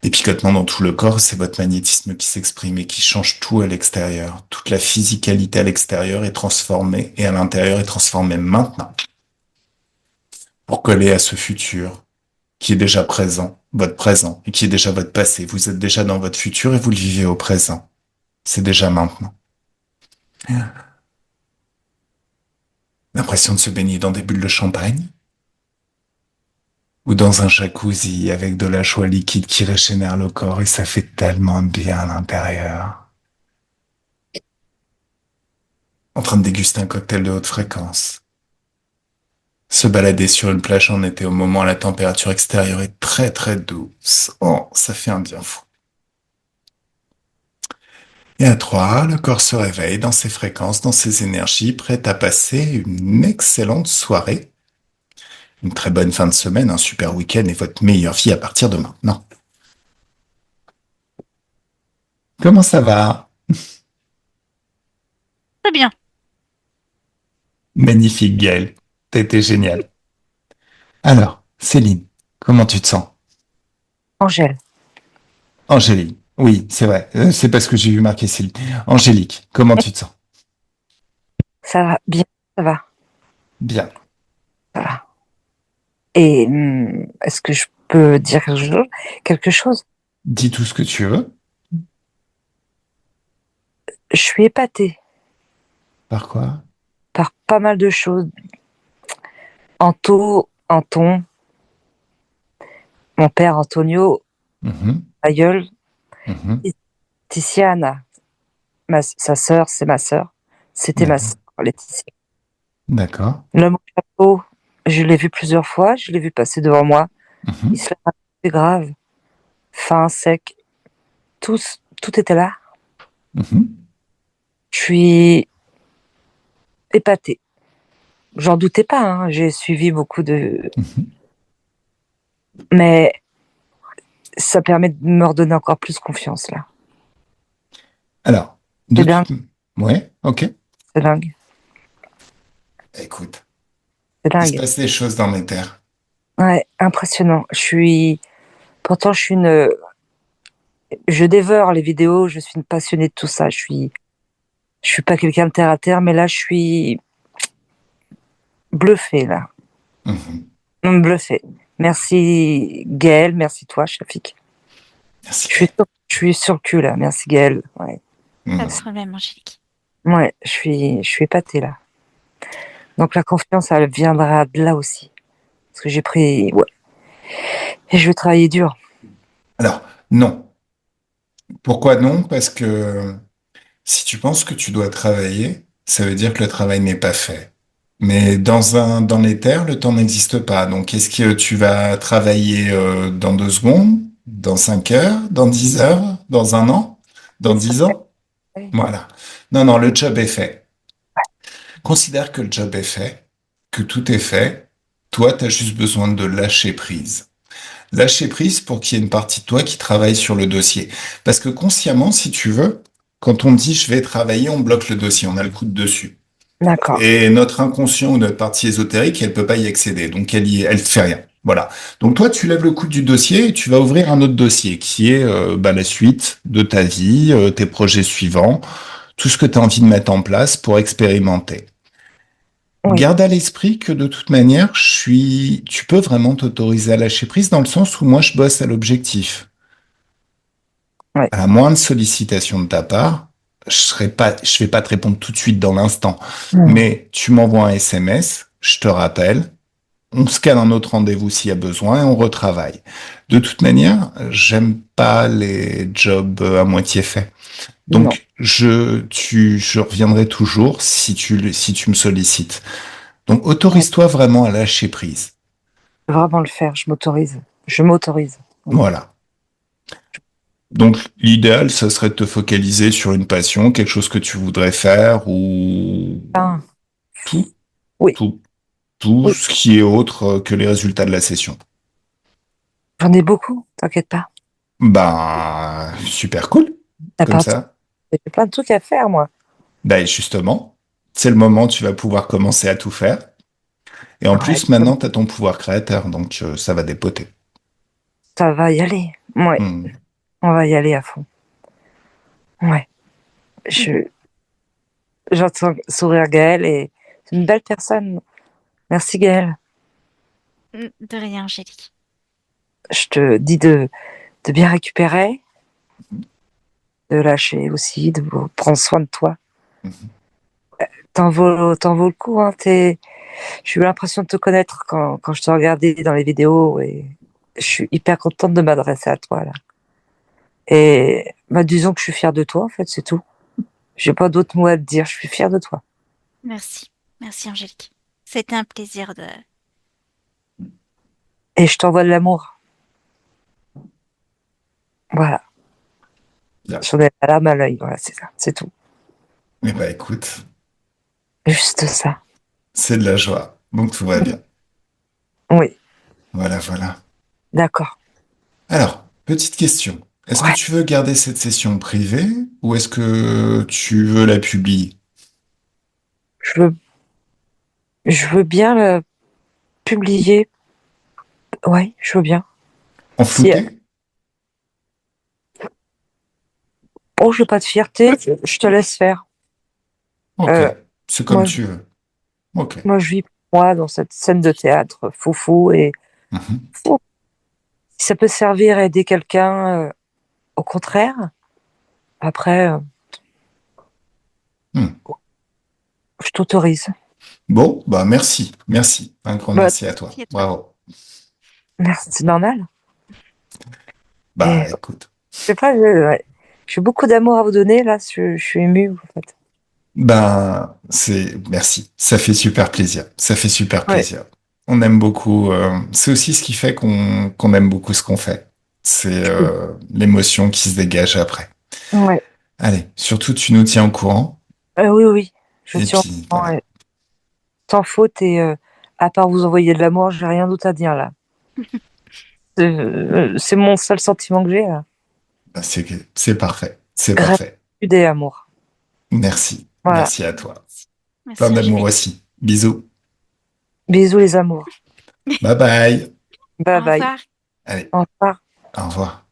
S1: Et picotement dans tout le corps, c'est votre magnétisme qui s'exprime et qui change tout à l'extérieur. Toute la physicalité à l'extérieur est transformée et à l'intérieur est transformée maintenant. Pour coller à ce futur qui est déjà présent, et qui est déjà votre passé. Vous êtes déjà dans votre futur et vous le vivez au présent. C'est déjà maintenant. L'impression de se baigner dans des bulles de champagne ou dans un jacuzzi avec de la joie liquide qui régénère le corps et ça fait tellement de bien à l'intérieur. En train de déguster un cocktail de haute fréquence. Se balader sur une plage en été au moment où la température extérieure est très très douce. Oh, ça fait un bien fou. Et à 3, le corps se réveille dans ses fréquences, dans ses énergies, prêt à passer une excellente soirée, une très bonne fin de semaine, un super week-end et votre meilleure vie à partir de maintenant. Comment ça va?
S3: Très bien.
S1: Magnifique, Gaëlle. T'as été génial. Alors, Céline, comment tu te sens?
S2: Angèle,
S1: Angélique, oui, c'est vrai. C'est parce que j'ai vu marquer Céline. Angélique, comment tu te sens?
S2: ça va bien, ça va.
S1: Bien.
S2: Voilà. Et est-ce que je peux dire quelque chose?
S1: Dis tout ce que tu veux.
S2: Je suis épatée
S1: Par quoi?
S2: par pas mal de choses. Anton, mon père Antonio,
S1: Mhm,
S2: Aïeul,
S1: mhm.
S2: Tiziana, sa sœur, c'est ma sœur. C'était ma
S1: D'accord.
S2: sœur, Laetitia.
S1: D'accord.
S2: L'homme au chapeau, je l'ai vu plusieurs fois, je l'ai vu passer devant moi. Il
S1: Mhm,
S2: se l'a raconté grave, fin, sec, tout était là.
S1: mhm.
S2: Je suis épatée. J'en doutais pas, hein. J'ai suivi beaucoup de...
S1: Mhm.
S2: Mais ça permet de me redonner encore plus confiance, là.
S1: Alors, de
S2: C'est dingue,
S1: toute... Ouais, ok.
S2: c'est dingue,
S1: Écoute,
S2: c'est
S1: il se
S2: dingue.
S1: passe des choses dans mes terres.
S2: Ouais, impressionnant. Pourtant, je dévore les vidéos, je suis une passionnée de tout ça. Je suis pas quelqu'un de terre à terre, mais là, je suis bluffée, là.
S1: Mhm.
S2: Bluffée. Merci, Gaël. Merci, toi, Shafik.
S1: Merci, Gaëlle.
S2: Je suis sur le cul, là. Merci, Gaël. Ouais.
S3: Pas de
S1: Mhm.
S3: problème, Angélique.
S2: Ouais, je suis épatée, là. Donc, la confiance, elle viendra de là aussi. Parce que j'ai pris, ouais. Et je vais travailler dur.
S1: Alors, non. Pourquoi non? Parce que si tu penses que tu dois travailler, ça veut dire que le travail n'est pas fait. Mais dans les terres, le temps n'existe pas. Donc, est-ce que tu vas travailler dans 2 secondes, dans 5 heures, dans 10 heures, dans un an, dans
S2: Oui, ça
S1: 10 ans?
S2: fait.
S1: Voilà. Non, non, le job est fait. Considère que le job est fait, que tout est fait. Toi, tu as juste besoin de lâcher prise. Lâcher prise pour qu'il y ait une partie de toi qui travaille sur le dossier. Parce que consciemment, si tu veux, quand on dit je vais travailler, on bloque le dossier, on a le coude dessus.
S2: D'accord.
S1: Et notre inconscient ou notre partie ésotérique, elle peut pas y accéder. Donc elle fait rien. Voilà. Donc toi, tu lèves le coude du dossier et tu vas ouvrir un autre dossier qui est la suite de ta vie, tes projets suivants, tout ce que tu as envie de mettre en place pour expérimenter.
S2: Oui,
S1: Garde à l'esprit que de toute manière, tu peux vraiment t'autoriser à lâcher prise dans le sens où moi, je bosse à l'objectif.
S2: oui,
S1: À la moindre sollicitation de ta part, je vais pas te répondre tout de suite dans l'instant,
S2: Hmm.
S1: mais tu m'envoies un SMS, je te rappelle, on se cale un autre rendez-vous s'il y a besoin et on retravaille. De toute manière, j'aime pas les jobs à moitié faits.
S2: Non,
S1: Donc, je reviendrai toujours si tu me sollicites. Donc,
S2: ouais,
S1: autorise-toi vraiment à lâcher prise.
S2: je vais vraiment le faire, je m'autorise. Je m'autorise. Oui.
S1: Voilà. Donc, l'idéal, ça serait de te focaliser sur une passion, quelque chose que tu voudrais faire ou
S2: Ah,
S1: tout,
S2: oui,
S1: tout, tout
S2: oui,
S1: ce qui est autre que les résultats de la session.
S2: j'en ai beaucoup, t'inquiète pas.
S1: Ben, super cool,
S2: T'as
S1: comme
S2: pas
S1: ça.
S2: J'ai plein de trucs à faire, moi.
S1: Ben, justement, c'est le moment où tu vas pouvoir commencer à tout faire. Et en
S2: Ouais,
S1: plus, maintenant, tu as ton pouvoir créateur, donc ça va dépoter.
S2: ça va y aller. Ouais,
S1: Hmm.
S2: on va y aller à fond. Ouais, je, j'entends sourire Gaël et c'est une belle personne. Merci Gaël.
S3: De rien, Angélique.
S2: Je te dis de bien récupérer, de lâcher aussi, de prendre soin de toi. T'en vaut le coup, hein. J'ai eu l'impression de te connaître quand je te regardais dans les vidéos et je suis hyper contente de m'adresser à toi, là. Et bah, disons que je suis fière de toi, en fait, c'est tout. J'ai pas d'autres mots à te dire, je suis fière de toi.
S3: Merci. Merci, Angélique. C'était un plaisir de...
S2: Et je t'envoie de l'amour. Voilà.
S1: Bien.
S2: J'en ai la larme à l'œil, voilà, c'est ça, c'est tout.
S1: Eh ben, écoute,
S2: Juste ça.
S1: c'est de la joie, donc tout va bien.
S2: Oui,
S1: Voilà, voilà.
S2: d'accord.
S1: Alors, petite question. Est-ce que
S2: Ouais,
S1: tu veux garder cette session privée ou est-ce que tu veux la publier
S2: je veux, je veux bien le publier. Ouais, je veux bien.
S1: en
S2: Si,
S1: flouté?
S2: oh, j'ai pas de fierté, je te laisse faire.
S1: Ok,
S2: Euh,
S1: c'est comme
S2: moi,
S1: tu veux. Ok.
S2: moi, je vis pour moi dans cette scène de théâtre foufou et
S1: Mhm.
S2: fou. Si ça peut servir à aider quelqu'un, au contraire. Après,
S1: Hmm.
S2: je t'autorise.
S1: Bon, bah merci, merci. Un grand
S2: Bah,
S1: merci à toi.
S3: Merci à toi.
S1: Bravo.
S2: merci, c'est normal. Et
S1: Bah écoute.
S2: je sais pas, ouais. J'ai beaucoup d'amour à vous donner là. Je suis émue en fait.
S1: Ben, merci. Ça fait super plaisir. Ça fait super
S2: Ouais.
S1: plaisir. On aime beaucoup. C'est aussi ce qui fait qu'on aime beaucoup ce qu'on fait. C'est l'émotion qui se dégage après.
S2: Ouais.
S1: Allez, surtout tu nous tiens au courant.
S2: Oui, oui. Je
S1: Et
S2: suis en
S1: puis
S2: ouais,
S1: voilà.
S2: sans faute et à part vous envoyer de l'amour, j'ai rien d'autre à dire là. C'est mon seul sentiment que j'ai là.
S1: Ben, c'est parfait. C'est
S2: Gratitude
S1: parfait.
S2: et amour.
S1: Merci.
S2: Voilà.
S1: Merci à toi. Plein
S3: Merci,
S1: d'amour
S3: Angélique.
S1: aussi. Bisous.
S2: Bisous les amours.
S1: Bye bye.
S2: Bye
S3: Au
S2: bye.
S3: revoir.
S1: Allez,
S2: Au revoir.
S1: au revoir.